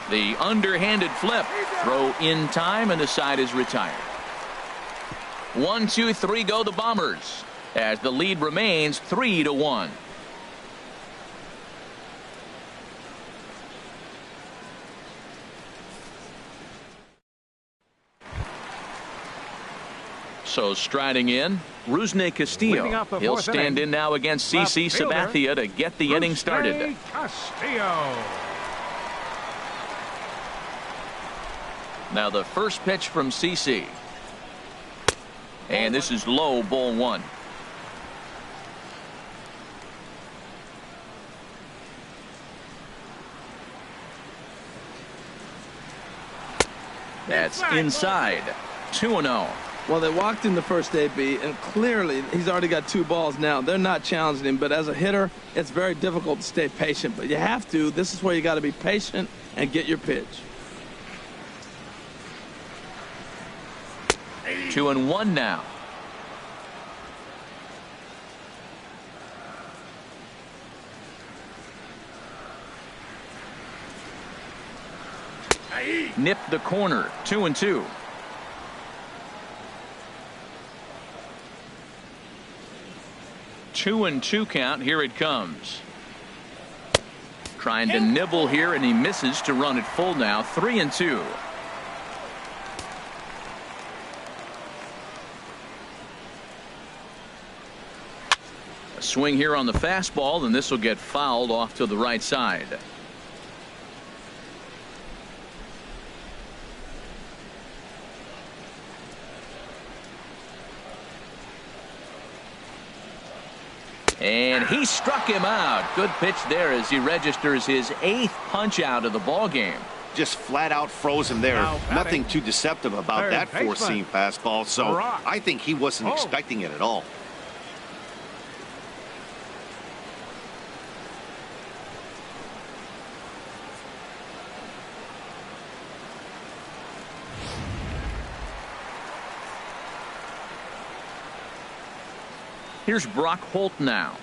[SPEAKER 1] The underhanded flip. Throw in time, and the side is retired. 1, 2, 3 go the Bombers as the lead remains 3-1. So striding in, Rusney Castillo. He'll stand in now against CC Sabathia to get the inning started.
[SPEAKER 4] Castillo.
[SPEAKER 1] Now the first pitch from CC. And this is low, ball 1. That's inside. 2-0.
[SPEAKER 2] Well, they walked in the first AB, and clearly he's already got 2 balls now. They're not challenging him, but as a hitter, it's very difficult to stay patient. But you have to. This is where you got to be patient and get your pitch.
[SPEAKER 1] 2-1 now. Nip the corner. 2-2. 2-2 count. Here it comes. Trying to nibble here, and he misses to run it full now. 3-2. A swing here on the fastball, and this will get fouled off to the right side. And he struck him out. Good pitch there as he registers his 8th punch out of the ball game.
[SPEAKER 3] Just flat out froze him there. Nothing too deceptive about that four-seam fastball, so I think he wasn't expecting it at all.
[SPEAKER 1] Here's Brock Holt now.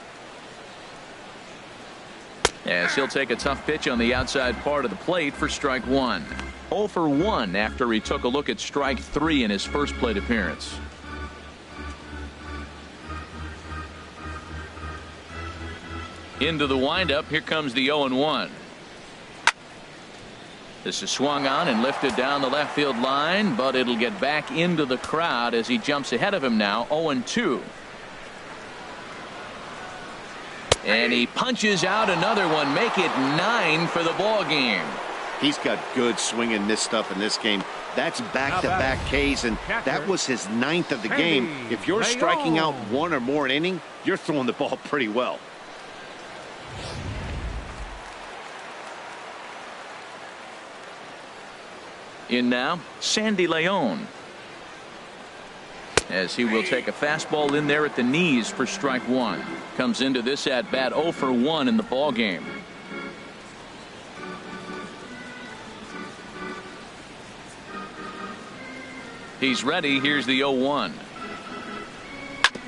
[SPEAKER 1] As he'll take a tough pitch on the outside part of the plate for strike 1. 0 for 1 after he took a look at strike 3 in his first plate appearance. Into the windup. Here comes the 0-1. This is swung on and lifted down the left field line, but it'll get back into the crowd as he jumps ahead of him now. 0-2. And he punches out another one. Make it 9 for the ball game.
[SPEAKER 3] He's got good swing and miss stuff in this game. That's back-to-back Ks, and that was his 9th of the game. If you're striking out 1 or more an inning, you're throwing the ball pretty well.
[SPEAKER 1] In now, Sandy Leon. As he will take a fastball in there at the knees for strike 1. Comes into this at bat 0 for 1 in the ball game. He's ready. Here's the 0-1.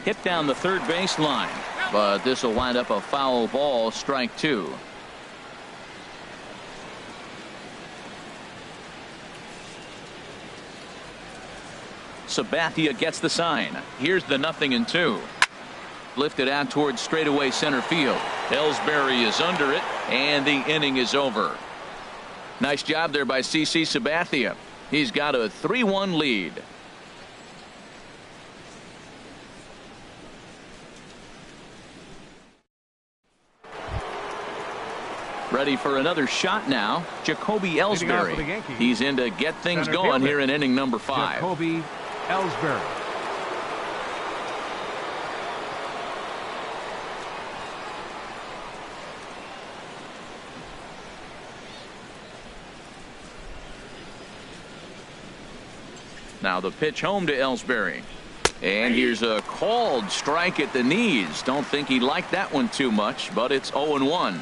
[SPEAKER 1] Hit down the third baseline, but this will wind up a foul ball. Strike 2. Sabathia gets the sign. Here's the 0-2. Lifted out towards straightaway center field. Ellsbury is under it, and the inning is over. Nice job there by CC Sabathia. He's got a 3-1 lead. Ready for another shot now. Jacoby Ellsbury. He's in to get things going here in inning number 5.
[SPEAKER 4] Jacoby Ellsbury.
[SPEAKER 1] Now the pitch home to Ellsbury. And here's a called strike at the knees. Don't think he liked that one too much, but it's 0-1.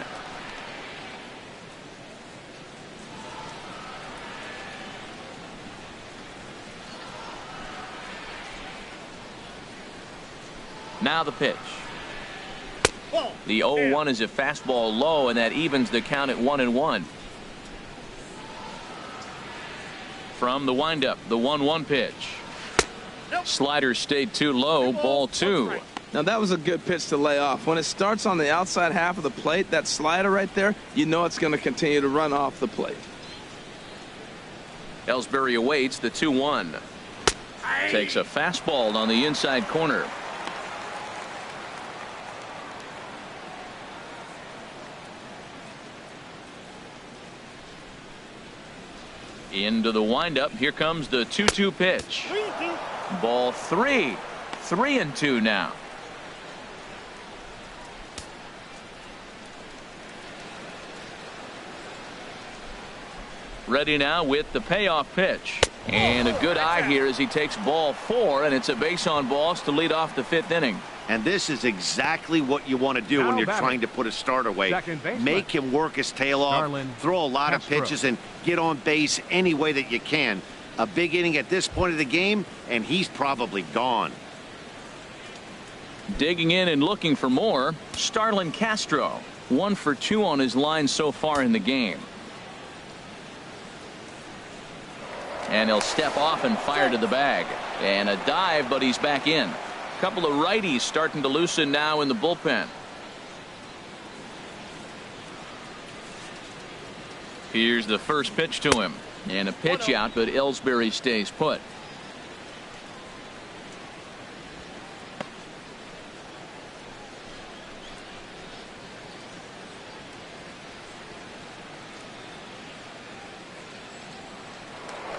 [SPEAKER 1] Now the pitch. The 0-1 is a fastball low, and that evens the count at 1-1. From the windup, the 1-1 pitch. Slider stayed too low, ball 2.
[SPEAKER 2] Now that was a good pitch to lay off. When it starts on the outside half of the plate, that slider right there, you know it's going to continue to run off the plate.
[SPEAKER 1] Ellsbury awaits the 2-1. Takes a fastball on the inside corner. Into the windup. Here comes the 2-2 pitch. Ball 3. 3-2 now. Ready now with the payoff pitch. And a good eye here as he takes ball 4, and it's a base on balls to lead off the 5th inning.
[SPEAKER 3] And this is exactly what you want to do when you're trying to put a starter away. Make him work his tail off, throw a lot of pitches, and get on base any way that you can. A big inning at this point of the game, and he's probably gone.
[SPEAKER 1] Digging in and looking for more, Starlin Castro. 1 for 2 on his line so far in the game. And he'll step off and fire to the bag. And a dive, but he's back in. Couple of righties starting to loosen now in the bullpen. Here's the first pitch to him. And a pitch out, but Ellsbury stays put.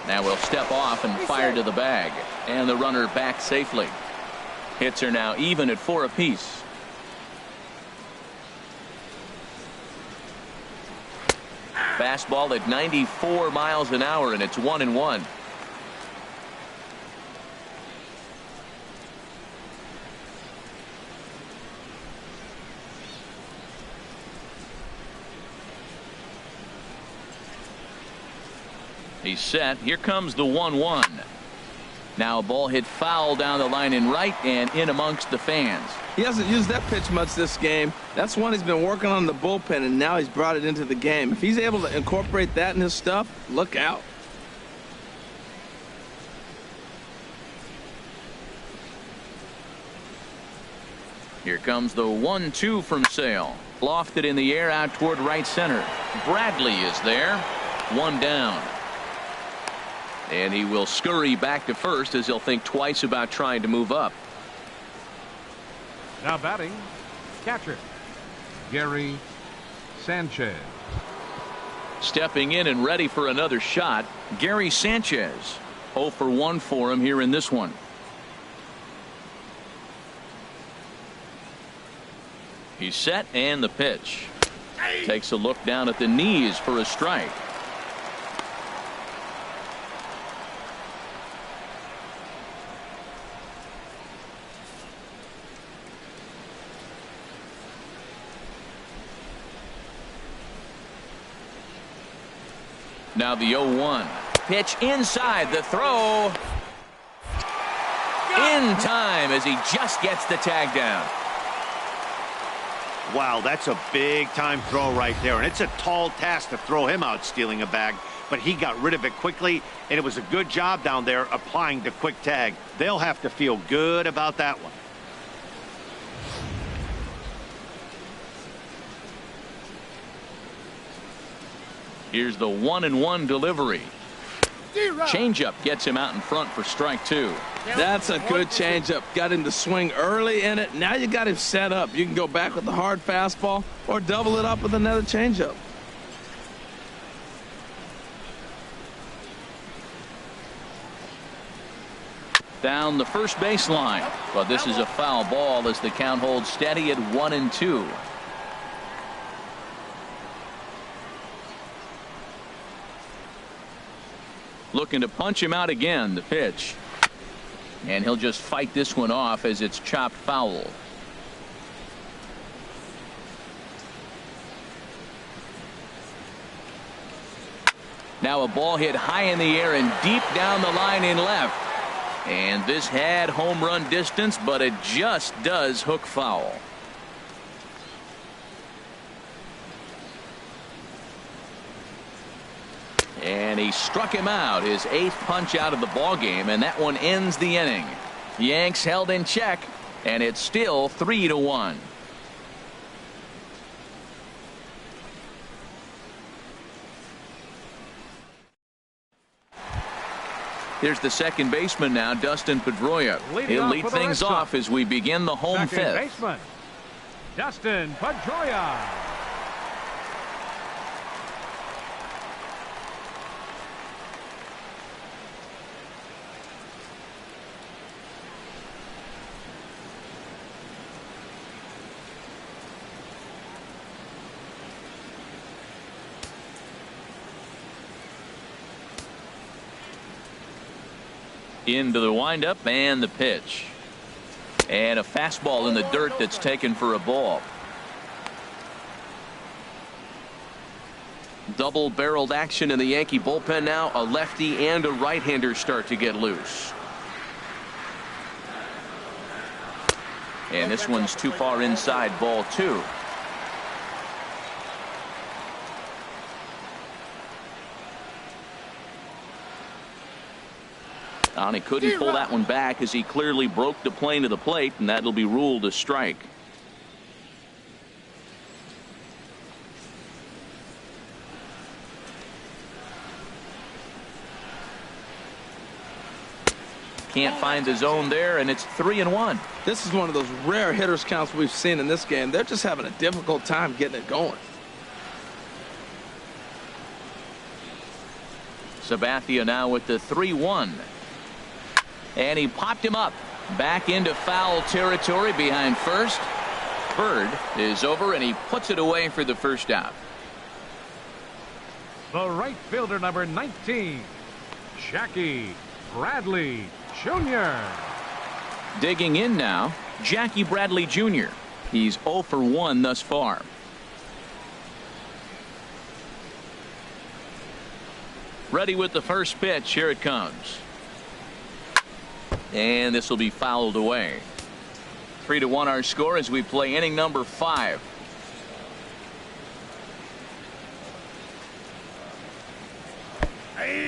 [SPEAKER 1] Now we'll step off and fire to the bag. And the runner back safely. Hits are now even at 4 apiece. Fastball at 94 miles an hour, and it's 1-1. He's set. Here comes the 1-1. Now a ball hit foul down the line in right and in amongst the fans.
[SPEAKER 2] He hasn't used that pitch much this game. That's one he's been working on in the bullpen, and now he's brought it into the game. If he's able to incorporate that in his stuff, look out.
[SPEAKER 1] Here comes the 1-2 from Sale. Lofted in the air out toward right center. Bradley is there. 1 down. And he will scurry back to first as he'll think twice about trying to move up.
[SPEAKER 4] Now batting, catcher, Gary Sanchez.
[SPEAKER 1] Stepping in and ready for another shot, Gary Sanchez. 0 for 1 for him here in this one. He's set, and the pitch. Takes a look down at the knees for a strike. Now the 0-1 pitch inside, the throw in time as he just gets the tag down.
[SPEAKER 3] Wow, that's a big time throw right there, and it's a tall task to throw him out stealing a bag, but he got rid of it quickly, and it was a good job down there applying the quick tag. They'll have to feel good about that one.
[SPEAKER 1] Here's the 1-1 delivery. Changeup gets him out in front for strike 2.
[SPEAKER 2] That's a good changeup. Got him to swing early in it. Now you got him set up. You can go back with the hard fastball or double it up with another changeup.
[SPEAKER 1] Down the first baseline, but this is a foul ball as the count holds steady at 1-2. Looking to punch him out again. The pitch, and he'll just fight this one off as it's chopped foul. Now a ball hit high in the air and deep down the line in left, and this had home run distance, but it just does hook foul. And he struck him out, his 8th punch out of the ball game, and that one ends the inning. Yanks held in check, and it's still 3-1. Here's the second baseman now, Dustin Pedroia. He'll lead things off as we begin the home fifth.
[SPEAKER 4] Second baseman, Dustin Pedroia.
[SPEAKER 1] Into the windup and the pitch. And a fastball in the dirt that's taken for a ball. Double-barreled action in the Yankee bullpen now. A lefty and a right-hander start to get loose. And this one's too far inside, ball 2. And he couldn't pull that one back as he clearly broke the plane to the plate, and that'll be ruled a strike. Can't find the zone there, and it's 3-1.
[SPEAKER 2] This is one of those rare hitters counts we've seen in this game. They're just having a difficult time getting it going.
[SPEAKER 1] Sabathia now with the 3-1. And he popped him up back into foul territory behind first. Bird is over, and he puts it away for the first out.
[SPEAKER 4] The right fielder, number 19, Jackie Bradley Jr.
[SPEAKER 1] Digging in now, Jackie Bradley Jr. He's 0 for 1 thus far. Ready with the first pitch. Here it comes. And this will be fouled away. 3-1 our score as we play inning number 5.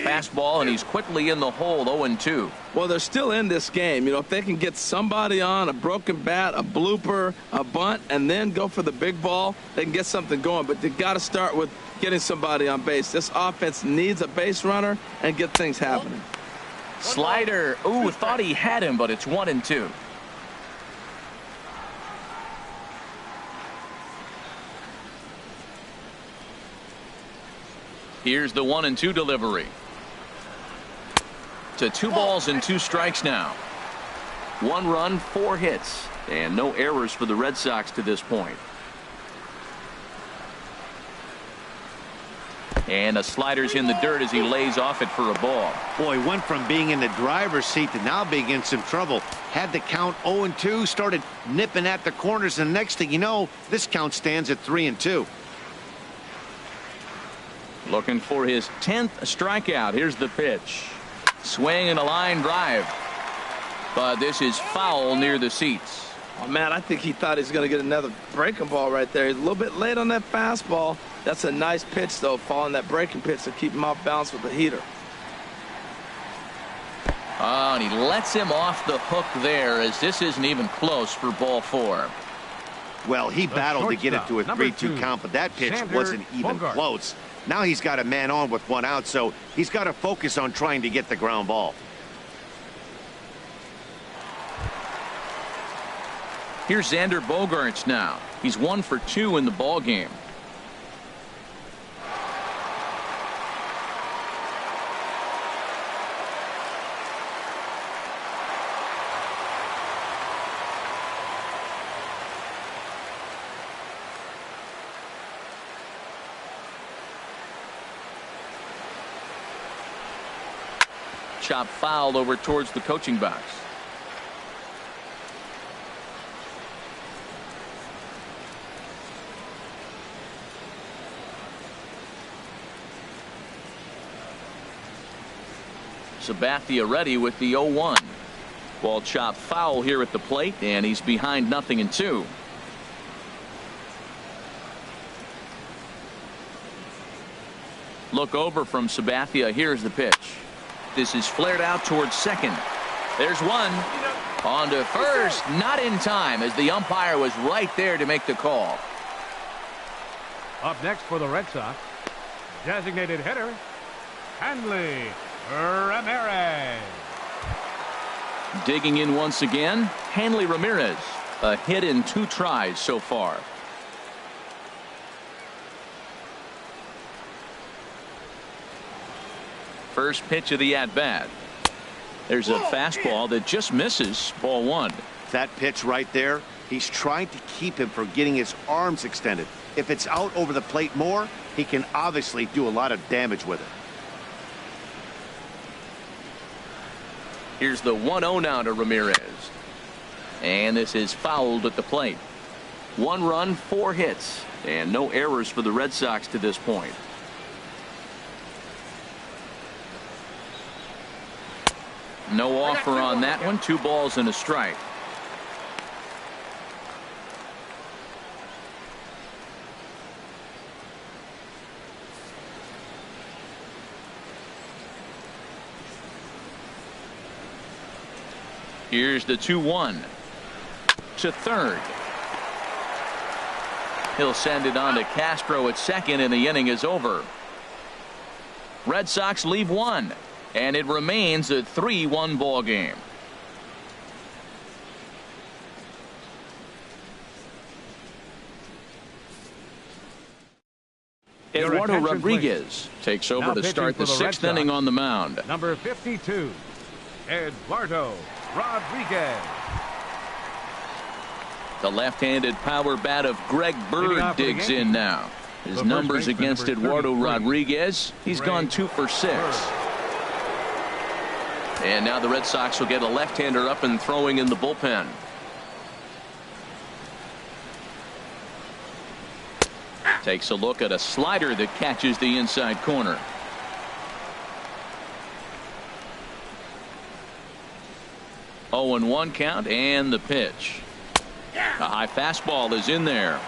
[SPEAKER 1] Fastball, and he's quickly in the hole. 0-2.
[SPEAKER 2] Well, they're still in this game. You know, if they can get somebody on, a broken bat, a blooper, a bunt, and then go for the big ball, they can get something going. But they got to start with getting somebody on base. This offense needs a base runner and get things happening.
[SPEAKER 1] Slider. Ooh, thought he had him, but it's 1-2. Here's the 1-2 delivery. To 2 balls and 2 strikes now. 1 run, 4 hits, and no errors for the Red Sox to this point. And a slider's in the dirt as he lays off it for a ball.
[SPEAKER 3] Boy, went from being in the driver's seat to now being in some trouble. Had the count 0-2, started nipping at the corners, and the next thing you know, this count stands at 3-2.
[SPEAKER 1] Looking for his 10th strikeout. Here's the pitch. Swing and a line drive. But this is foul near the seats.
[SPEAKER 2] Oh, man, I think he thought he was going to get another breaking ball right there. He's a little bit late on that fastball. That's a nice pitch, though, following that breaking pitch to keep him off balance with the heater.
[SPEAKER 1] Oh, and he lets him off the hook there as this isn't even close for ball 4.
[SPEAKER 3] Well, he battled to get it to a 3-2 count, but that pitch wasn't even close. Now he's got a man on with 1 out, so he's got to focus on trying to get the ground ball.
[SPEAKER 1] Here's Xander Bogaerts now. He's 1 for 2 in the ball game. Chop fouled over towards the coaching box. Sabathia ready with the 0-1. Ball chopped foul here at the plate, and he's behind 0-2. Look over from Sabathia. Here's the pitch. This is flared out towards second. There's one. On to first, not in time, as the umpire was right there to make the call.
[SPEAKER 4] Up next for the Red Sox, designated hitter, Hanley Ramirez.
[SPEAKER 1] Digging in once again, Hanley Ramirez. A hit in 2 tries so far. First pitch of the at-bat. There's a fastball that just misses. Ball 1.
[SPEAKER 3] That pitch right there, he's trying to keep him from getting his arms extended. If it's out over the plate more, he can obviously do a lot of damage with it.
[SPEAKER 1] Here's the 1-0 now to Ramirez. And this is fouled at the plate. 1 run, 4 hits, and no errors for the Red Sox to this point. No offer on that one. 2 balls and a strike. Here's the 2-1 to third. He'll send it on to Castro at second, and the inning is over. Red Sox leave 1. And it remains a 3-1 ball game. Eduardo Rodriguez takes over to start the 6th inning on the mound.
[SPEAKER 4] Number 52, Eduardo Rodriguez.
[SPEAKER 1] The left-handed power bat of Greg Bird digs in now. His numbers against Eduardo Rodriguez, he's gone 2 for 6. And now the Red Sox will get a left-hander up and throwing in the bullpen. Takes a look at a slider that catches the inside corner. Oh, and 1 count, and the pitch. A high fastball is in there.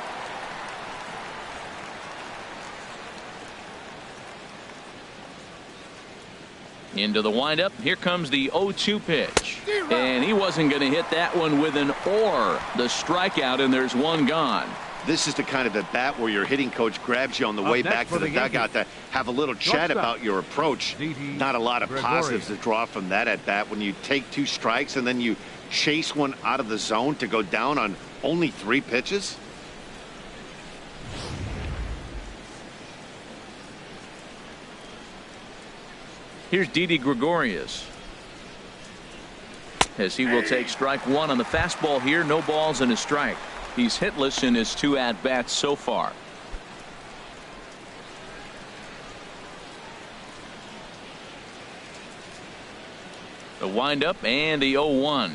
[SPEAKER 1] Into the windup. Here comes the 0-2 pitch. And he wasn't going to hit that one with an or. The strikeout, and there's 1 gone.
[SPEAKER 3] This is the kind of at bat where your hitting coach grabs you on the way back to the dugout to have a little chat about your approach. Not a lot of positives to draw from that at bat when you take 2 strikes and then you chase one out of the zone to go down on only 3 pitches.
[SPEAKER 1] Here's Didi Gregorius, as he will take strike 1 on the fastball here. No balls and a strike. He's hitless in his 2 at-bats so far. The windup and the 0-1.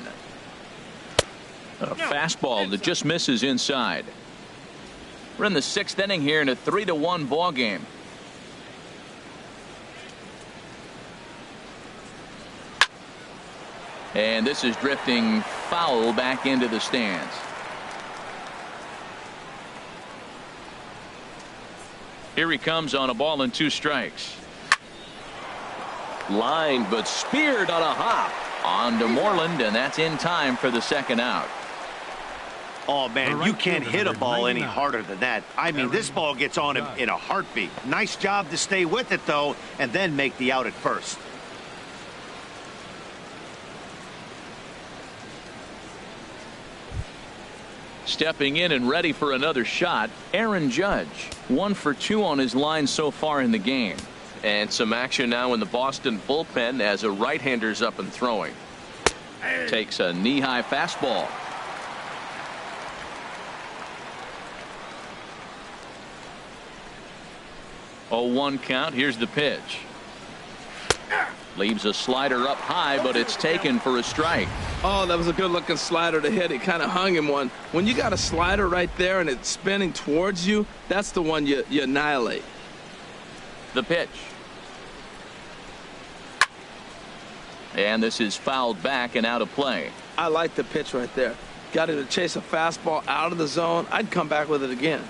[SPEAKER 1] A fastball that just misses inside. We're in the 6th inning here in a 3-1 ball game. And this is drifting foul back into the stands. Here he comes on a ball and 2 strikes. Lined but speared on a hop on to Moreland, and that's in time for the 2nd out.
[SPEAKER 3] Oh, man, you can't hit a ball any harder than that. I mean, this ball gets on him in a heartbeat. Nice job to stay with it, though, and then make the out at first.
[SPEAKER 1] Stepping in and ready for another shot, Aaron Judge. 1 for 2 on his line so far in the game. And some action now in the Boston bullpen as a right-hander's up and throwing. Takes a knee-high fastball. Oh, 1 count. Here's the pitch. Leaves a slider up high, but it's taken for a strike.
[SPEAKER 2] Oh, that was a good-looking slider to hit. It kind of hung him one. When you got a slider right there and it's spinning towards you, that's the one you annihilate.
[SPEAKER 1] The pitch. And this is fouled back and out of play.
[SPEAKER 2] I like the pitch right there. Got him to chase a fastball out of the zone. I'd come back with it again.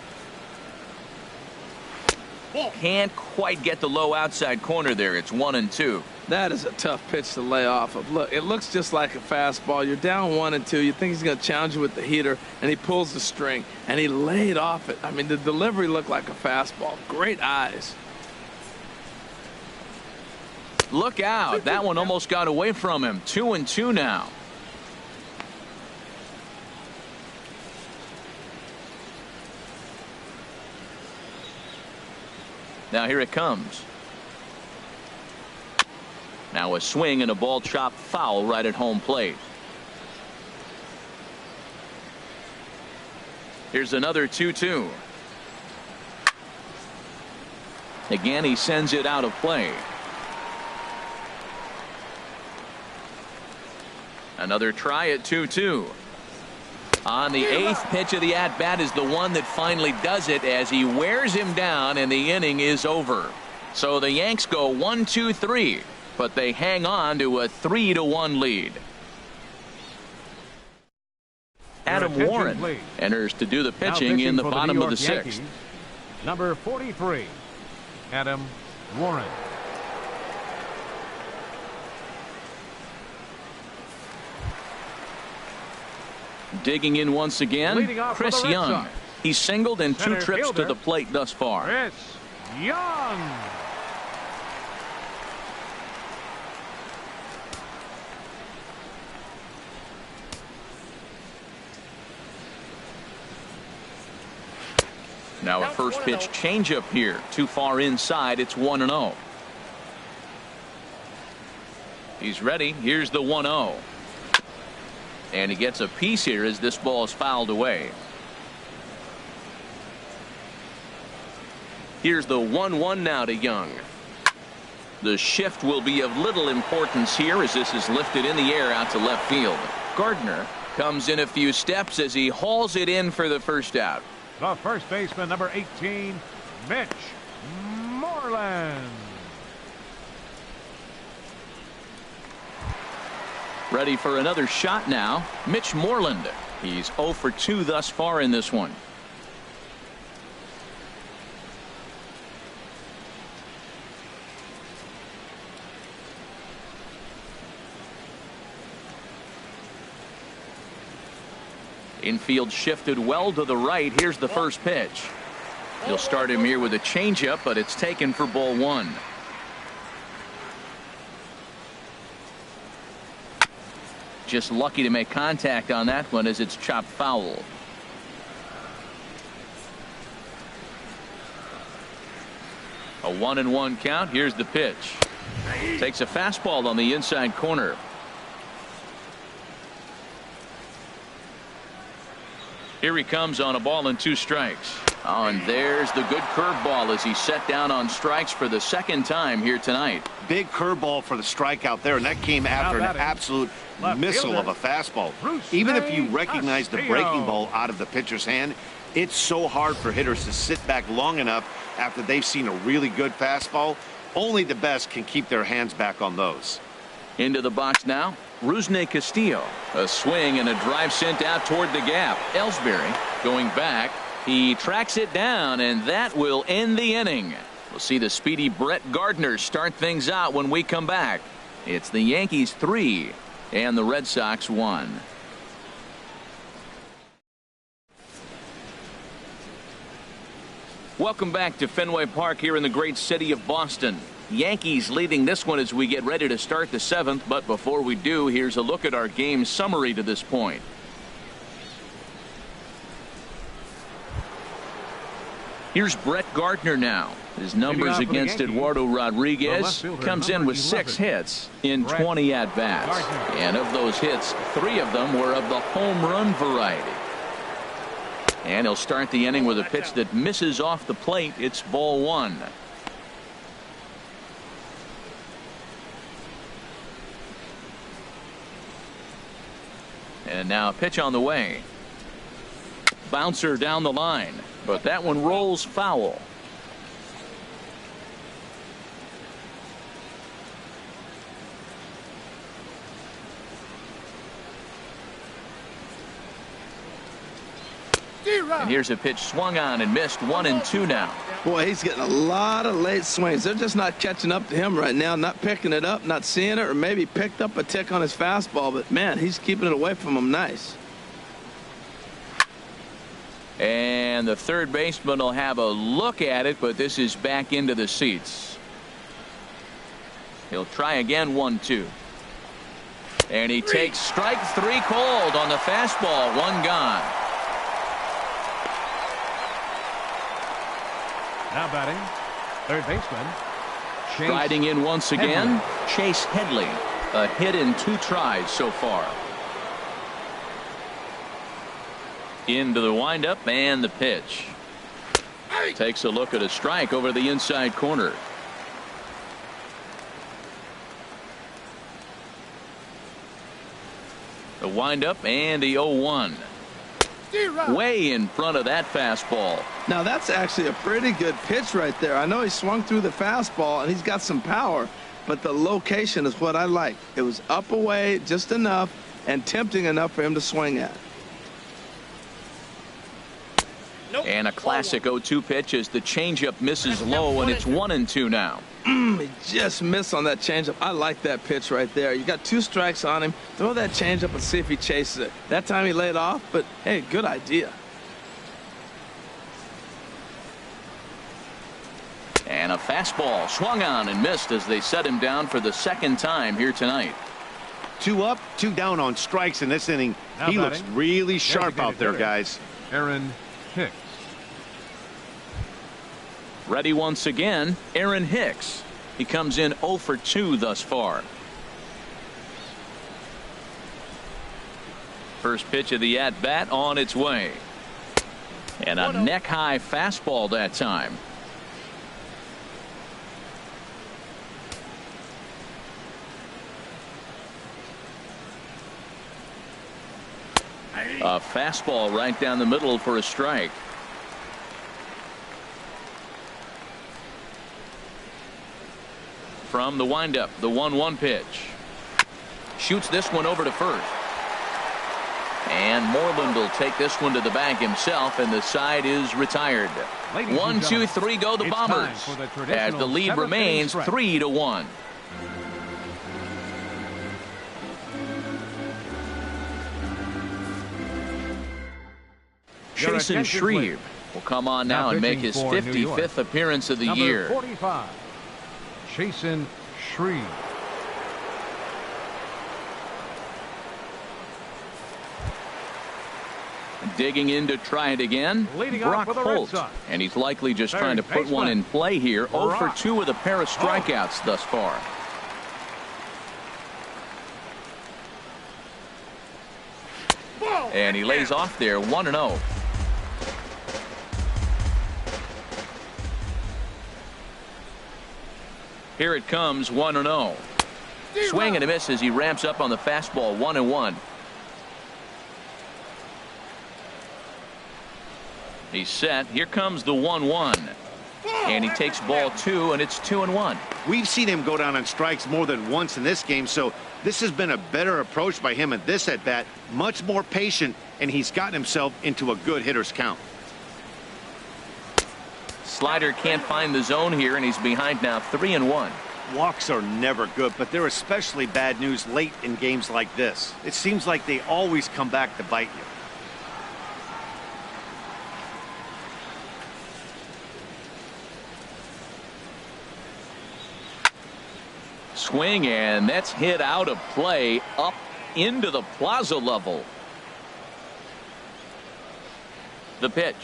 [SPEAKER 1] Can't quite get the low outside corner there. It's 1-2.
[SPEAKER 2] That is a tough pitch to lay off of. Look, it looks just like a fastball. You're down 1-2. You think he's going to challenge you with the heater, and he pulls the string, and he laid off it. I mean, the delivery looked like a fastball. Great eyes.
[SPEAKER 1] Look out. That one almost got away from him. 2-2 now. Now here it comes. Now a swing and a ball chopped foul right at home plate. Here's another 2-2. Again, he sends it out of play. Another try at 2-2. On the 8th pitch of the at-bat is the one that finally does it as he wears him down and the inning is over. So the Yanks go 1-2-3, but they hang on to a 3-1 lead. Adam Warren enters to do the pitching in the bottom of the 6th.
[SPEAKER 4] Number 43, Adam Warren.
[SPEAKER 1] Digging in once again, Chris Young. He's singled in 2 trips to the plate thus far.
[SPEAKER 4] Chris Young.
[SPEAKER 1] Now a first pitch changeup here. Too far inside. It's 1-0. He's ready. Here's the 1-0. And he gets a piece here as this ball is fouled away. Here's the 1-1 now to Young. The shift will be of little importance here as this is lifted in the air out to left field. Gardner comes in a few steps as he hauls it in for the first out.
[SPEAKER 4] The first baseman, number 18, Mitch Moreland.
[SPEAKER 1] Ready for another shot now. Mitch Moreland. He's 0 for 2 thus far in this one. Infield shifted well to the right. Here's the first pitch. He'll start him here with a changeup, but it's taken for ball 1. Just lucky to make contact on that one as it's chopped foul. A 1-1 count. Here's the pitch. Takes a fastball on the inside corner. Here he comes on a ball and 2 strikes. Oh, and there's the good curveball as he's set down on strikes for the 2nd time here tonight.
[SPEAKER 3] Big curveball for the strikeout there, and that came after an absolute missile of a fastball. Even if you recognize the breaking ball out of the pitcher's hand, it's so hard for hitters to sit back long enough after they've seen a really good fastball. Only the best can keep their hands back on those.
[SPEAKER 1] Into the box now, Rusney Castillo. A swing and a drive sent out toward the gap. Ellsbury going back. He tracks it down, and that will end the inning. We'll see the speedy Brett Gardner start things out when we come back. It's the Yankees 3 and the Red Sox 1. Welcome back to Fenway Park here in the great city of Boston. Yankees leading this one as we get ready to start the 7th. But before we do, here's a look at our game summary to this point. Here's Brett Gardner now. His numbers against Eduardo Rodriguez comes in with 6 hits in 20 at-bats. And of those hits, 3 of them were of the home run variety. And he'll start the inning with a pitch that misses off the plate. It's ball 1. And now a pitch on the way. Bouncer down the line, but that one rolls foul. And here's a pitch swung on and missed. 1-2 now.
[SPEAKER 2] Boy, he's getting a lot of late swings. They're just not catching up to him right now, not picking it up, not seeing it, or maybe picked up a tick on his fastball. But, man, he's keeping it away from him nice.
[SPEAKER 1] And the third baseman will have a look at it, but this is back into the seats. He'll try again. 1-2. And he takes strike 3 cold on the fastball. 1 gone.
[SPEAKER 4] Now batting, third baseman.
[SPEAKER 1] Riding in once again, Chase Headley. A hit in 2 tries so far. Into the windup and the pitch. Takes a look at a strike over the inside corner. The windup and the 0-1. Way in front of that fastball.
[SPEAKER 2] Now that's actually a pretty good pitch right there. I know he swung through the fastball and he's got some power, but the location is what I like. It was up away just enough and tempting enough for him to swing at.
[SPEAKER 1] And a classic 0-2 pitch as the changeup misses low, and it's 1-2 now.
[SPEAKER 2] He just missed on that changeup. I like that pitch right there. You got 2 strikes on him. Throw that changeup and see if he chases it. That time he laid off, but hey, good idea.
[SPEAKER 1] And a fastball swung on and missed as they set him down for the 2nd time here tonight.
[SPEAKER 3] 2 up, 2 down on strikes in this inning.
[SPEAKER 4] Now
[SPEAKER 3] he looks really sharp out there,
[SPEAKER 4] hitter,
[SPEAKER 3] guys.
[SPEAKER 4] Aaron Hicks.
[SPEAKER 1] Ready once again, Aaron Hicks. He comes in 0 for 2 thus far. First pitch of the at-bat on its way. And a neck-high fastball that time. A fastball right down the middle for a strike. From the windup, the 1-1 pitch. Shoots this one over to first. And Moreland will take this one to the bag himself, and the side is retired. 1, 2, 3 go the Bombers, as the lead remains 3-1. Jason Shreve will come on now and make his 55th appearance of the year.
[SPEAKER 4] 45. Jason Shreve.
[SPEAKER 1] Digging in to try it again, Brock Holt, and he's likely just trying to put one in play here. 0 for 2 with a pair of strikeouts thus far. And he lays off there, 1-0. Here it comes, 1-0. Swing and a miss as he ramps up on the fastball. 1-1. He's set. Here comes the 1-1. And he takes ball 2, and it's 2-1.
[SPEAKER 3] We've seen him go down on strikes more than once in this game, so this has been a better approach by him at this at-bat. Much more patient, and he's gotten himself into a good hitter's count.
[SPEAKER 1] Slider can't find the zone here, and he's behind now 3-1.
[SPEAKER 3] Walks are never good, but they're especially bad news late in games like this. It seems like they always come back to bite you.
[SPEAKER 1] Swing, and that's hit out of play up into the plaza level. The pitch.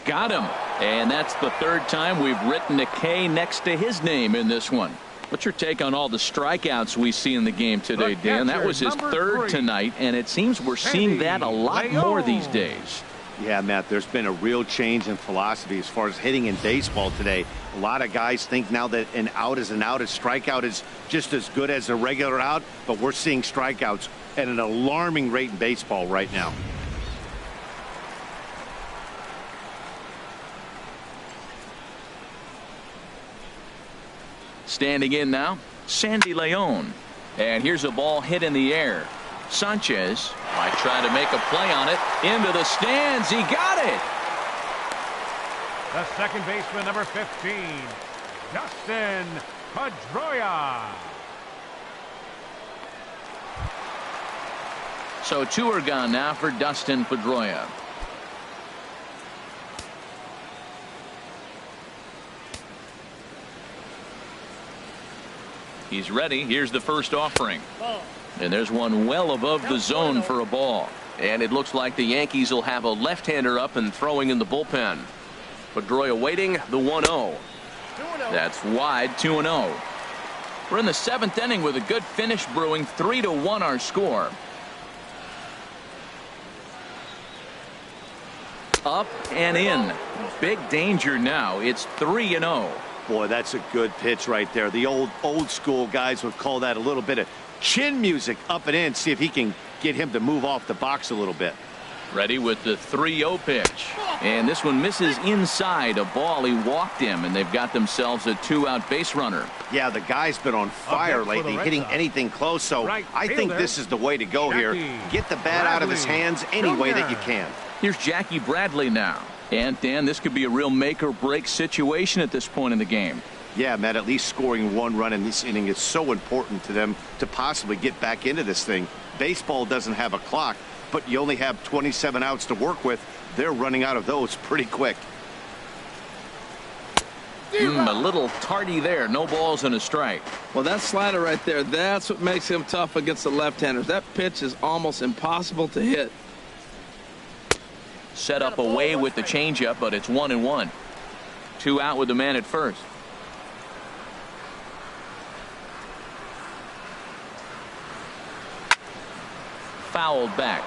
[SPEAKER 1] Got him. And that's the 3rd time we've written a K next to his name in this one. What's your take on all the strikeouts we see in the game today, Dan? That was his 3rd tonight, and it seems we're seeing that a lot more these days.
[SPEAKER 3] Yeah, Matt, there's been a real change in philosophy as far as hitting in baseball today. A lot of guys think now that an out is an out, a strikeout is just as good as a regular out, but we're seeing strikeouts at an alarming rate in baseball right now.
[SPEAKER 1] Standing in now, Sandy Leon. And here's a ball hit in the air. Sanchez Might try to make a play on it. Into the stands. He got it.
[SPEAKER 4] The second baseman, number 15, Dustin Pedroia.
[SPEAKER 1] So 2 are gone now for Dustin Pedroia. He's ready. Here's the first offering. And there's one well above the zone for a ball.
[SPEAKER 5] And it looks like the Yankees will have a left-hander up and throwing in the bullpen. Pedroia waiting, the 1-0.
[SPEAKER 1] That's wide, 2-0. We're in the 7th inning with a good finish brewing. 3-1 our score. Up and in. Big danger now. It's 3-0.
[SPEAKER 3] Boy, that's a good pitch right there. The old school guys would call that a little bit of chin music up and in. See if he can get him to move off the box a little bit.
[SPEAKER 1] Ready with the 3-0 pitch. And this one misses inside. A ball. He walked him, and they've got themselves a 2-out base runner.
[SPEAKER 3] Yeah, the guy's been on fire lately, hitting anything close. So I think this is the way to go here. Get the bat out of his hands any way that you can.
[SPEAKER 1] Here's Jackie Bradley now. And, Dan, this could be a real make-or-break situation at this point in the game.
[SPEAKER 3] Yeah, Matt, at least scoring 1 run in this inning is so important to them to possibly get back into this thing. Baseball doesn't have a clock, but you only have 27 outs to work with. They're running out of those pretty quick.
[SPEAKER 1] A little tardy there. No balls and a strike.
[SPEAKER 2] Well, that slider right there, that's what makes him tough against the left-handers. That pitch is almost impossible to hit.
[SPEAKER 1] Set up away with the changeup, but it's 1-1. 2 out with the man at first. Fouled back.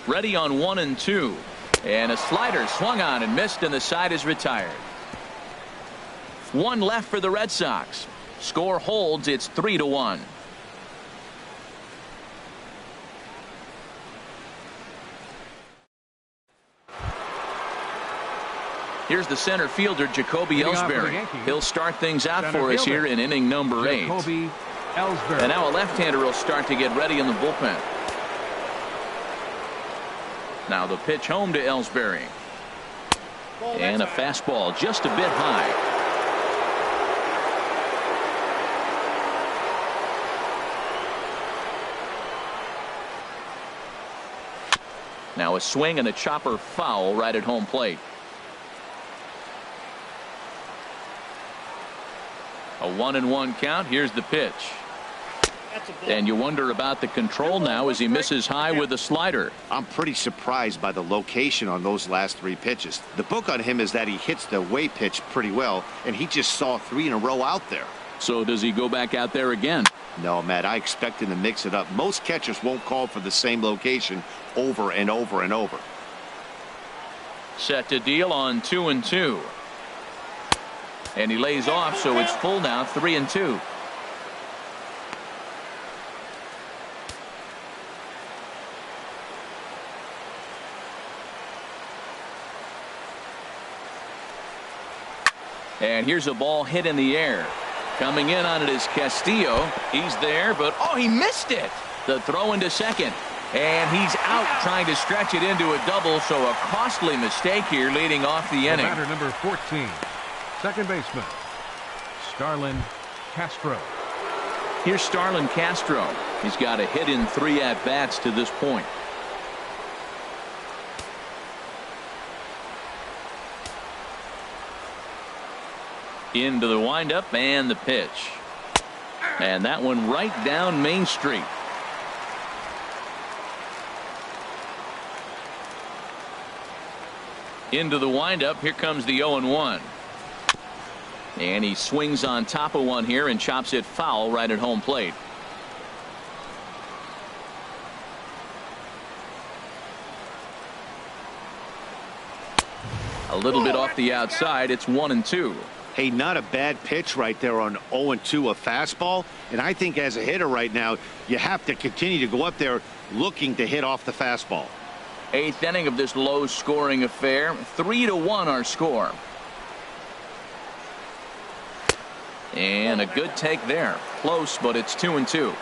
[SPEAKER 1] Ready on 1-2. And a slider swung on and missed, and the side is retired. 1 left for the Red Sox. Score holds. It's 3-1. Here's the center fielder, Jacoby Ellsbury. He'll start things out for us here in inning number 8. And now a left-hander will start to get ready in the bullpen. Now the pitch home to Ellsbury. And a fastball just a bit high. Now a swing and a chopper foul right at home plate. A 1-1 count. Here's the pitch. And you wonder about the control now as he misses high with a slider.
[SPEAKER 3] I'm pretty surprised by the location on those last 3 pitches. The book on him is that he hits the away pitch pretty well, and he just saw 3 in a row out there.
[SPEAKER 1] So does he go back out there again?
[SPEAKER 3] No, Matt, I expect him to mix it up. Most catchers won't call for the same location over and over and over.
[SPEAKER 1] Set to deal on 2-2. And he lays off, so it's full now, 3-2. And here's a ball hit in the air. Coming in on it is Castillo. He's there, but oh, he missed it. The throw into second. And he's out trying to stretch it into a double, so a costly mistake here leading off the inning.
[SPEAKER 4] Batter number 14, second baseman, Starlin Castro.
[SPEAKER 1] Here's Starlin Castro. He's got a hit in 3 at-bats to this point. Into the windup and the pitch. And that one right down Main Street. Into the windup. Here comes the 0-1. And he swings on top of one here and chops it foul right at home plate. A little bit off the outside. It's 1-2.
[SPEAKER 3] Hey, not a bad pitch right there on 0-2, a fastball. And I think as a hitter right now, you have to continue to go up there looking to hit off the fastball.
[SPEAKER 1] 8th inning of this low-scoring affair. 3-1 our score. And a good take there. Close, but it's 2-2.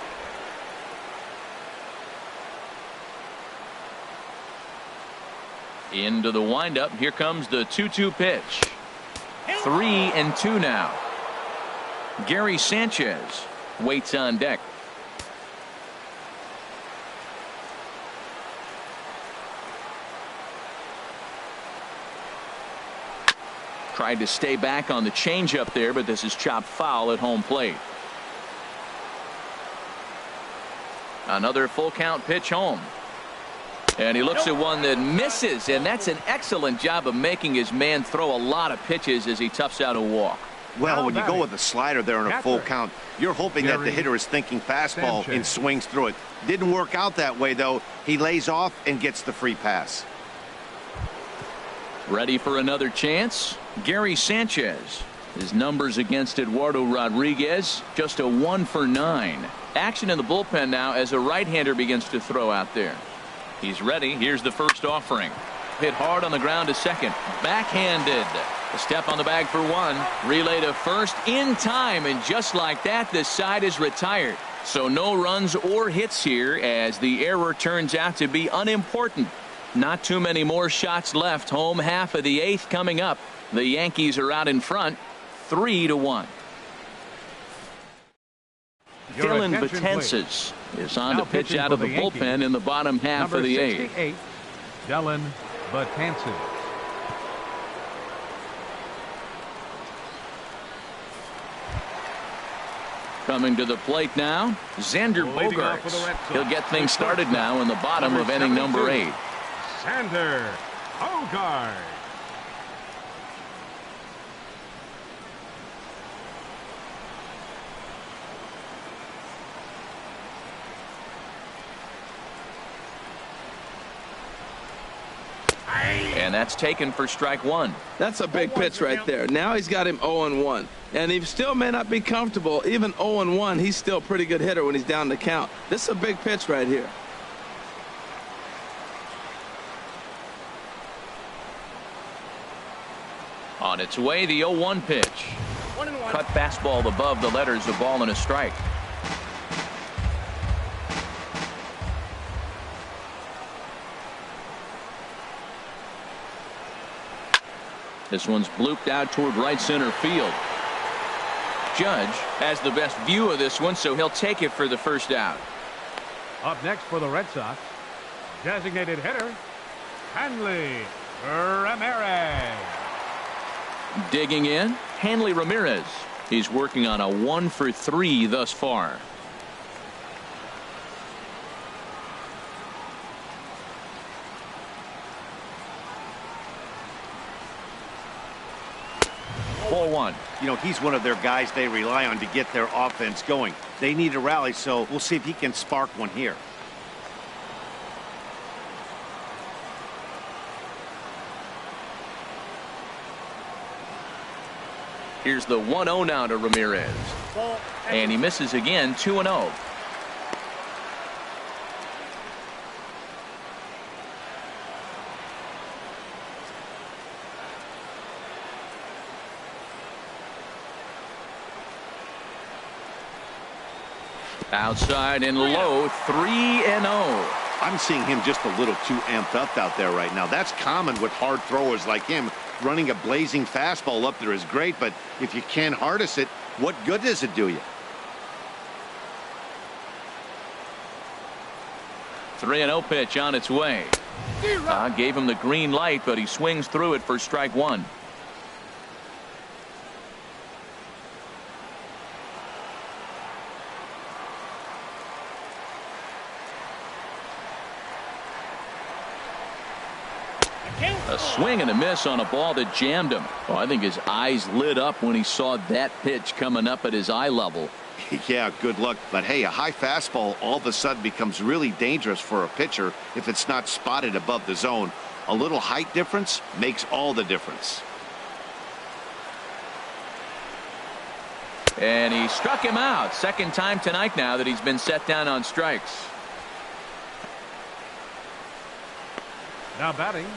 [SPEAKER 1] Into the windup. Here comes the 2-2 pitch. 3-2 now. Gary Sanchez waits on deck. Tried to stay back on the changeup there, but this is chopped foul at home plate. Another full count pitch home. And he looks at one that misses, and that's an excellent job of making his man throw a lot of pitches as he toughs out a walk.
[SPEAKER 3] Well, when you go with a slider there in a full count, you're hoping that the hitter is thinking fastball and swings through it. Didn't work out that way, though. He lays off and gets the free pass.
[SPEAKER 1] Ready for another chance? Gary Sanchez. His numbers against Eduardo Rodriguez, just a 1 for 9. Action in the bullpen now as a right-hander begins to throw out there. He's ready. Here's the first offering. Hit hard on the ground to second. Backhanded. A step on the bag for 1. Relay to first in time, and just like that, this side is retired. So no runs or hits here as the error turns out to be unimportant. Not too many more shots left. Home half of the 8th coming up. The Yankees are out in front, 3-1. Dylan Betances is on to pitch out of the bullpen in the bottom half of the 8th.
[SPEAKER 4] Dylan Betances.
[SPEAKER 1] Coming to the plate now, Xander Bogaerts. He'll get things started now in the bottom of inning number 8.
[SPEAKER 4] Xander Bogaerts.
[SPEAKER 1] And that's taken for strike 1.
[SPEAKER 2] That's a big pitch right there. Now he's got him 0-1. And he still may not be comfortable. Even 0-1, he's still a pretty good hitter when he's down the count. This is a big pitch right here.
[SPEAKER 1] On its way, the 0-1 pitch. Cut fastball above the letters, a ball and a strike. This one's blooped out toward right center field. Judge has the best view of this one, so he'll take it for the first out.
[SPEAKER 4] Up next for the Red Sox, designated hitter, Hanley Ramirez.
[SPEAKER 1] Digging in, Hanley Ramirez. He's working on a 1 for 3 thus far. Ball 1.
[SPEAKER 3] You know, he's one of their guys they rely on to get their offense going. They need a rally, so we'll see if he can spark one here.
[SPEAKER 1] Here's the 1-0 now to Ramirez. And he misses again, 2-0. Outside and low, 3-0.
[SPEAKER 3] I'm seeing him just a little too amped up out there right now. That's common with hard throwers like him. Running a blazing fastball up there is great, but if you can't harness it, what good does it do you?
[SPEAKER 1] 3-0 pitch on its way. Gave him the green light, but he swings through it for strike 1. A swing and a miss on a ball that jammed him. Oh, I think his eyes lit up when he saw that pitch coming up at his eye level.
[SPEAKER 3] Yeah, good luck. But hey, a high fastball all of a sudden becomes really dangerous for a pitcher if it's not spotted above the zone. A little height difference makes all the difference.
[SPEAKER 1] And he struck him out. Second time tonight now that he's been set down on strikes.
[SPEAKER 4] Now batting,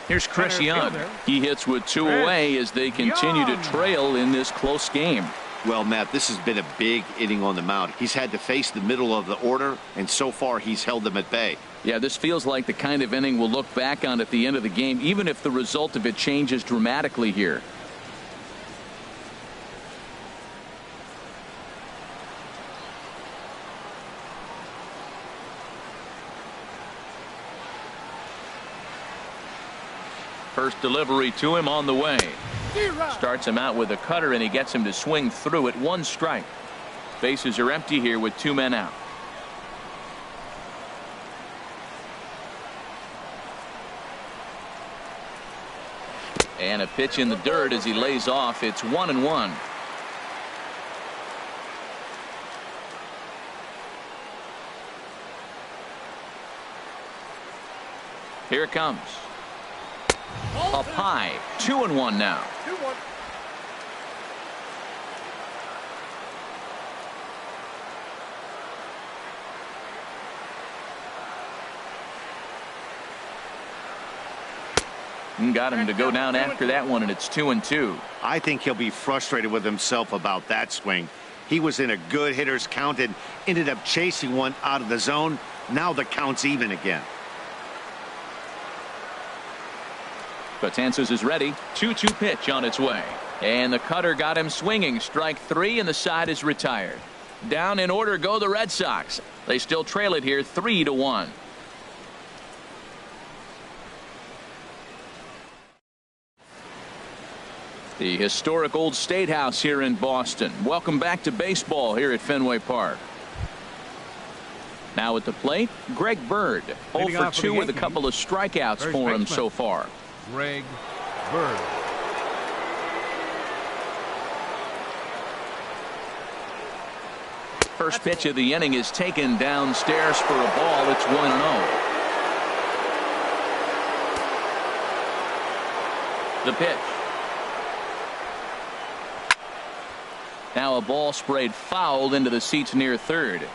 [SPEAKER 1] here's Chris Young. He hits with 2 away as they continue to trail in this close game.
[SPEAKER 3] Well, Matt, this has been a big inning on the mound. He's had to face the middle of the order, and so far he's held them at bay.
[SPEAKER 1] Yeah, this feels like the kind of inning we'll look back on at the end of the game, even if the result of it changes dramatically here. First delivery to him on the way. Starts him out with a cutter, and he gets him to swing through it. 1 strike. Bases are empty here with 2 men out. And a pitch in the dirt as he lays off. It's 1-1. Here it comes. Up high. 2-1 now.
[SPEAKER 6] 2-1.
[SPEAKER 1] Got him to go down after that one, and it's 2-2.
[SPEAKER 3] I think he'll be frustrated with himself about that swing. He was in a good hitter's count and ended up chasing one out of the zone. Now the count's even again.
[SPEAKER 1] Betances is ready. 2-2 pitch on its way. And the cutter got him swinging. Strike 3, and the side is retired. Down in order go the Red Sox. They still trail it here 3-1. The historic Old State House here in Boston. Welcome back to baseball here at Fenway Park. Now at the plate, Greg Bird. 0 for 2 with a couple of strikeouts for him so far.
[SPEAKER 4] Greg Bird.
[SPEAKER 1] First pitch of the inning is taken downstairs for a ball. It's 1-0. The pitch. Now a ball sprayed foul into the seats near third.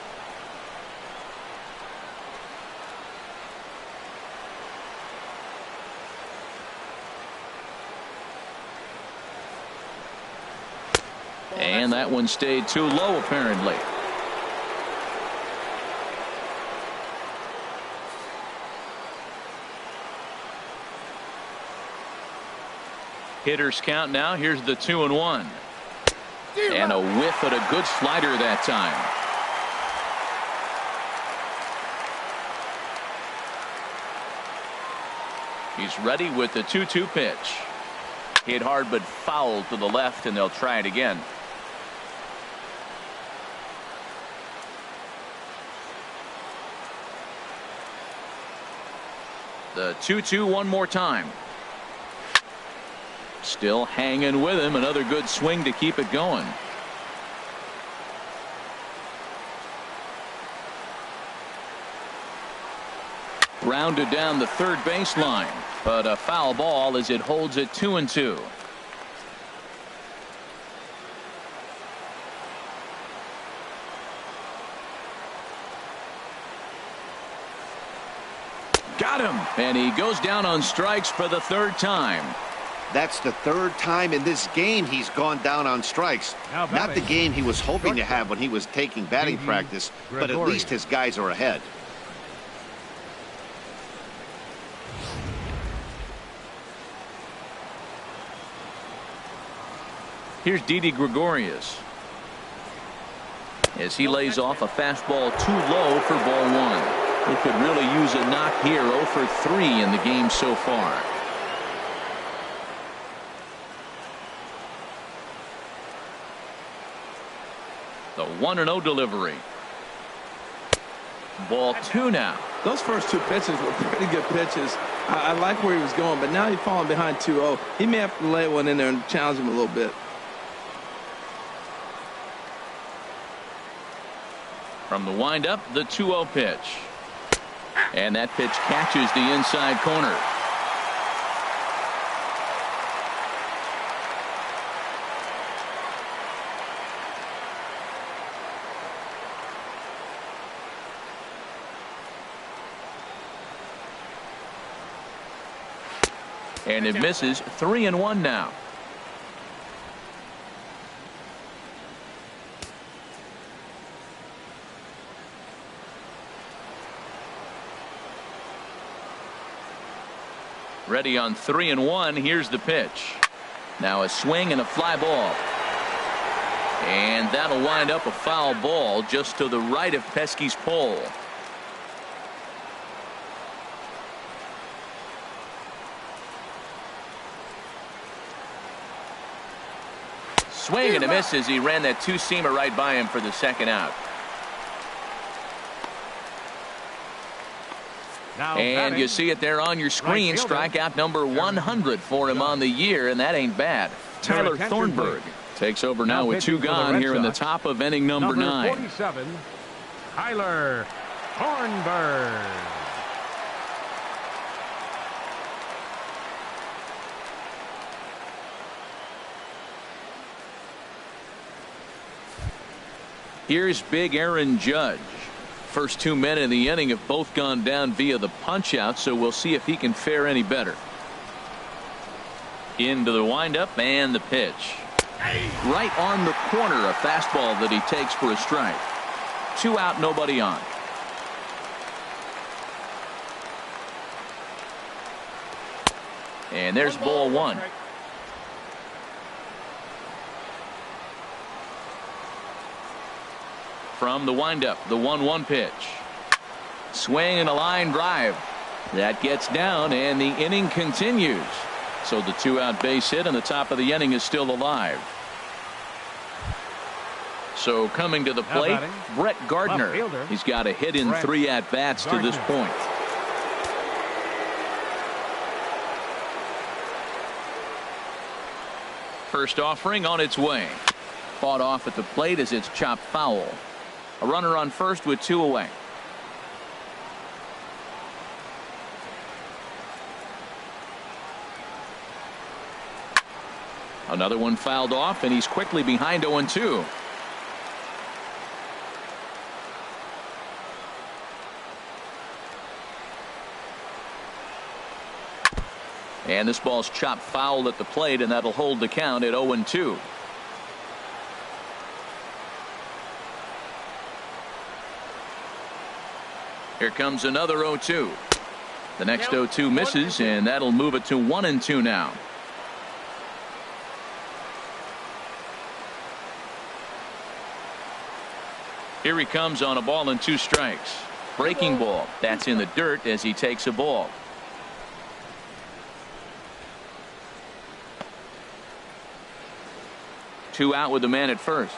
[SPEAKER 1] And that one stayed too low, apparently. Hitters count now. Here's the 2-1. And a whiff at a good slider that time. He's ready with the 2-2 pitch. Hit hard but foul to the left, and they'll try it again. The 2-2 one more time. Still hanging with him. Another good swing to keep it going. Grounded down the third baseline, but a foul ball as it holds it 2-2. Got him, and he goes down on strikes for the 3rd time.
[SPEAKER 3] That's the 3rd time in this game he's gone down on strikes. Not the game he was hoping to have when he was taking batting practice, but at least his guys are ahead.
[SPEAKER 1] Here's Didi Gregorius as he lays off a fastball too low for ball 1. He could really use a knock here. 0 for 3 in the game so far. The 1-0 delivery. Ball 2 now.
[SPEAKER 2] Those first 2 pitches were pretty good pitches. I like where he was going, but now he's falling behind 2-0. He may have to lay one in there and challenge him a little bit.
[SPEAKER 1] From the windup, the 2-0 pitch. And that pitch catches the inside corner. And it misses. 3-1 now. Ready on 3-1. Here's the pitch. Now a swing and a fly ball. And that'll wind up a foul ball just to the right of Pesky's pole. Swing and a miss as he ran that two-seamer right by him for the second out. And you see it there on your screen. Strikeout number 100 for him on the year, and that ain't bad. Tyler Thornburg takes over now with two gone here in the top of inning number 9.
[SPEAKER 4] 47, Tyler Thornburg.
[SPEAKER 1] Here's big Aaron Judge. First 2 men in the inning have both gone down via the punch out, so we'll see if he can fare any better. Into the windup and the pitch. Right on the corner, a fastball that he takes for a strike. 2 out, nobody on. And there's ball 1. From the windup, the 1-1 pitch. Swing and a line drive. That gets down, and the inning continues. So the 2-out base hit, and the top of the inning is still alive. So coming to the plate, Brett Gardner. He's got a hit in 3 at-bats to this point. First offering on its way. Fought off at the plate as it's chopped foul. A runner on first with 2 away. Another one fouled off, and he's quickly behind 0-2. And this ball's chopped foul at the plate, and that'll hold the count at 0-2. Here comes another 0-2. The next 0-2 misses, and that'll move it to 1-2 now. Here he comes on a ball and 2 strikes. Breaking ball. That's in the dirt as he takes a ball. Two out with the man at first.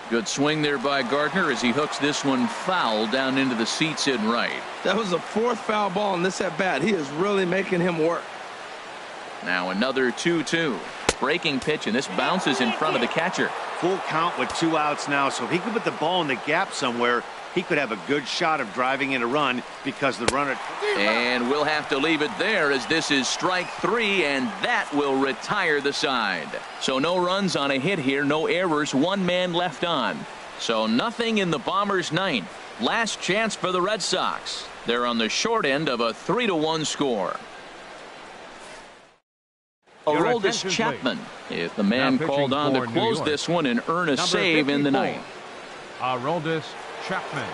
[SPEAKER 1] Good swing there by Gardner as he hooks this one foul down into the seats in right.
[SPEAKER 2] That was the 4th foul ball in this at bat. He is really making him work.
[SPEAKER 1] Now another 2-2. Breaking pitch, and this bounces in front of the catcher.
[SPEAKER 3] Full count with 2 outs now, so if he could put the ball in the gap somewhere, he could have a good shot of driving in a run because the runner.
[SPEAKER 1] And we'll have to leave it there as this is strike 3, and that will retire the side. So no runs on a hit here, no errors, 1 man left on. So nothing in the Bombers' 9th. Last chance for the Red Sox. They're on the short end of a 3-1 score. Aroldis Chapman is the man called on to close this one and earn a save in the 9th.
[SPEAKER 4] Aroldis Chapman.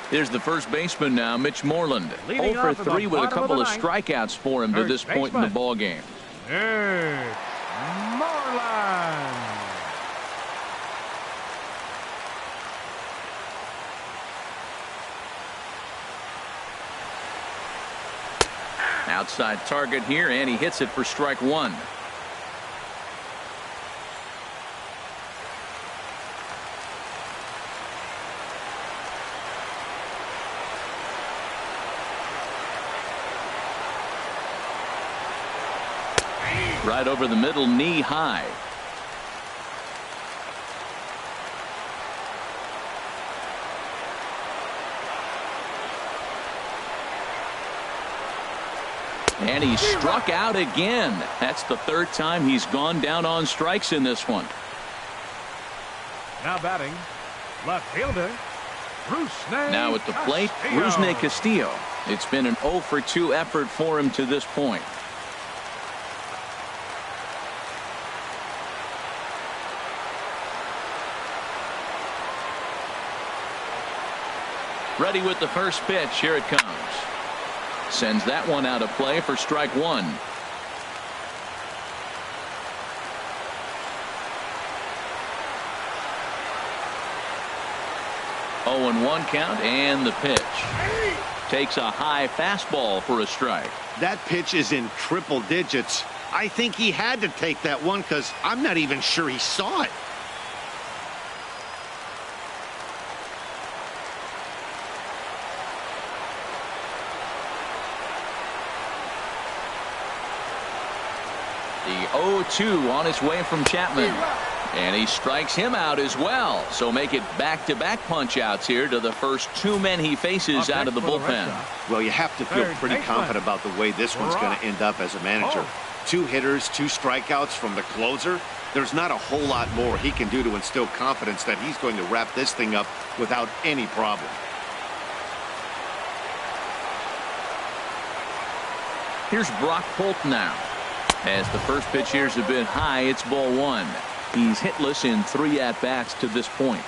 [SPEAKER 1] Here's the first baseman now, Mitch Moreland. 0 for 3 with a couple of strikeouts for him to this point in the ball game.
[SPEAKER 4] Mitch Moreland.
[SPEAKER 1] Outside target here, and he hits it for strike 1. Right over the middle, knee high. And he struck out again. That's the 3rd time he's gone down on strikes in this one.
[SPEAKER 4] Now batting, left fielder, Rusney.
[SPEAKER 1] Now at the plate, Rusney Castillo. It's been an 0 for 2 effort for him to this point. Ready with the first pitch. Here it comes. Sends that one out of play for strike one. 0-1 count, and the pitch. Takes a high fastball for a strike.
[SPEAKER 3] That pitch is in triple digits. I think he had to take that one because I'm not even sure he saw it.
[SPEAKER 1] The 0-2 on its way from Chapman. And he strikes him out as well. So make it back-to-back punch-outs here to the first two men he faces out of the bullpen.
[SPEAKER 3] Well, you have to feel pretty confident about the way this one's going to end up as a manager. 2 hitters, 2 strikeouts from the closer. There's not a whole lot more he can do to instill confidence that he's going to wrap this thing up without any problem.
[SPEAKER 1] Here's Brock Holt now. As the first pitch here's a bit high, it's ball 1. He's hitless in 3 at-bats to this point.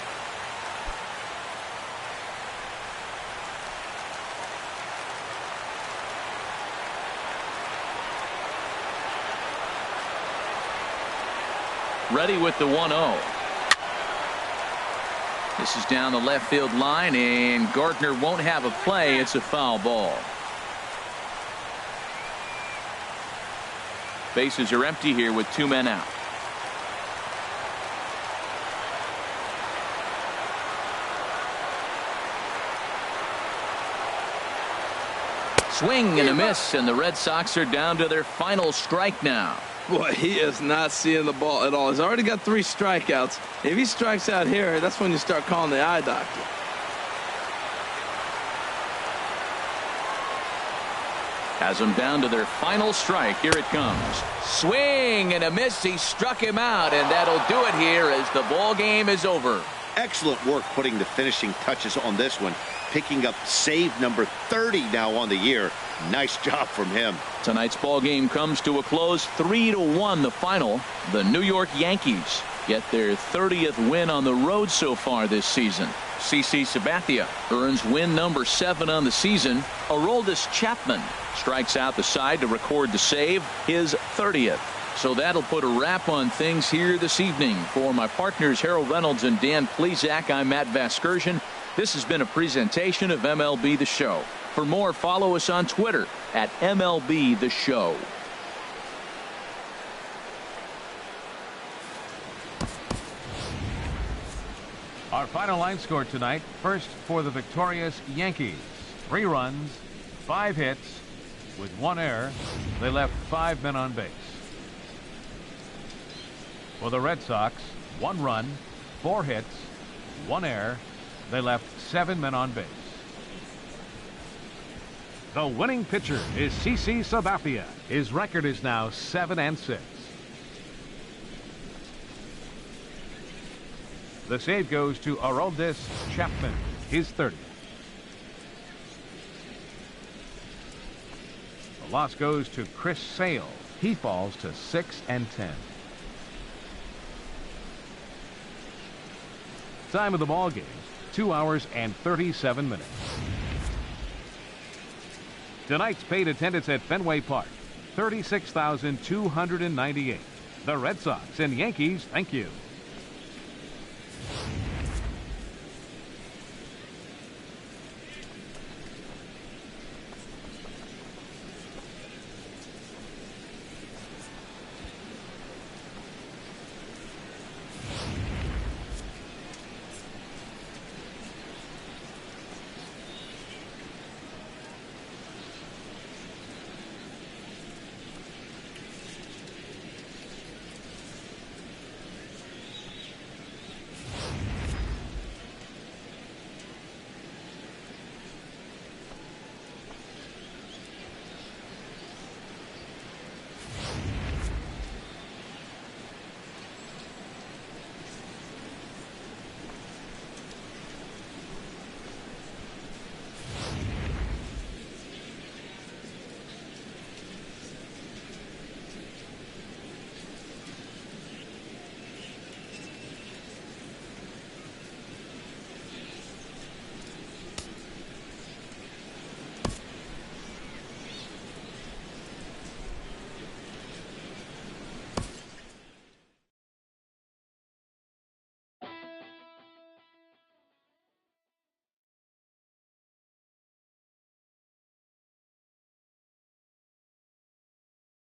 [SPEAKER 1] Ready with the 1-0. This is down the left field line, and Gardner won't have a play. It's a foul ball. Bases are empty here with 2 men out. Swing and a miss, and the Red Sox are down to their final strike now.
[SPEAKER 2] Boy, he is not seeing the ball at all. He's already got 3 strikeouts. If he strikes out here, that's when you start calling the eye doctor.
[SPEAKER 1] Has them down to their final strike. Here it comes. Swing and a miss. He struck him out, and that'll do it here as the ball game is over.
[SPEAKER 3] Excellent work putting the finishing touches on this one. Picking up save number 30 now on the year. Nice job from him.
[SPEAKER 1] Tonight's ball game comes to a close. 3-1 the final. The New York Yankees get their 30th win on the road so far this season. CC Sabathia earns win number 7 on the season. Aroldis Chapman strikes out the side to record the save, his 30th. So that'll put a wrap on things here this evening. For my partners Harold Reynolds and Dan Plesac, I'm Matt Vasgersian. This has been a presentation of MLB The Show. For more, follow us on Twitter at MLB The Show.
[SPEAKER 4] Our final line score tonight. First for the victorious Yankees. 3 runs, 5 hits, with 1 error. They left 5 men on base. For the Red Sox, 1 run, 4 hits, 1 error. They left 7 men on base. The winning pitcher is CC Sabathia. His record is now 7-6. The save goes to Aroldis Chapman, his 30th. The loss goes to Chris Sale. He falls to 6-10. Time of the ball game, 2 hours and 37 minutes. Tonight's paid attendance at Fenway Park, 36,298. The Red Sox and Yankees, thank you.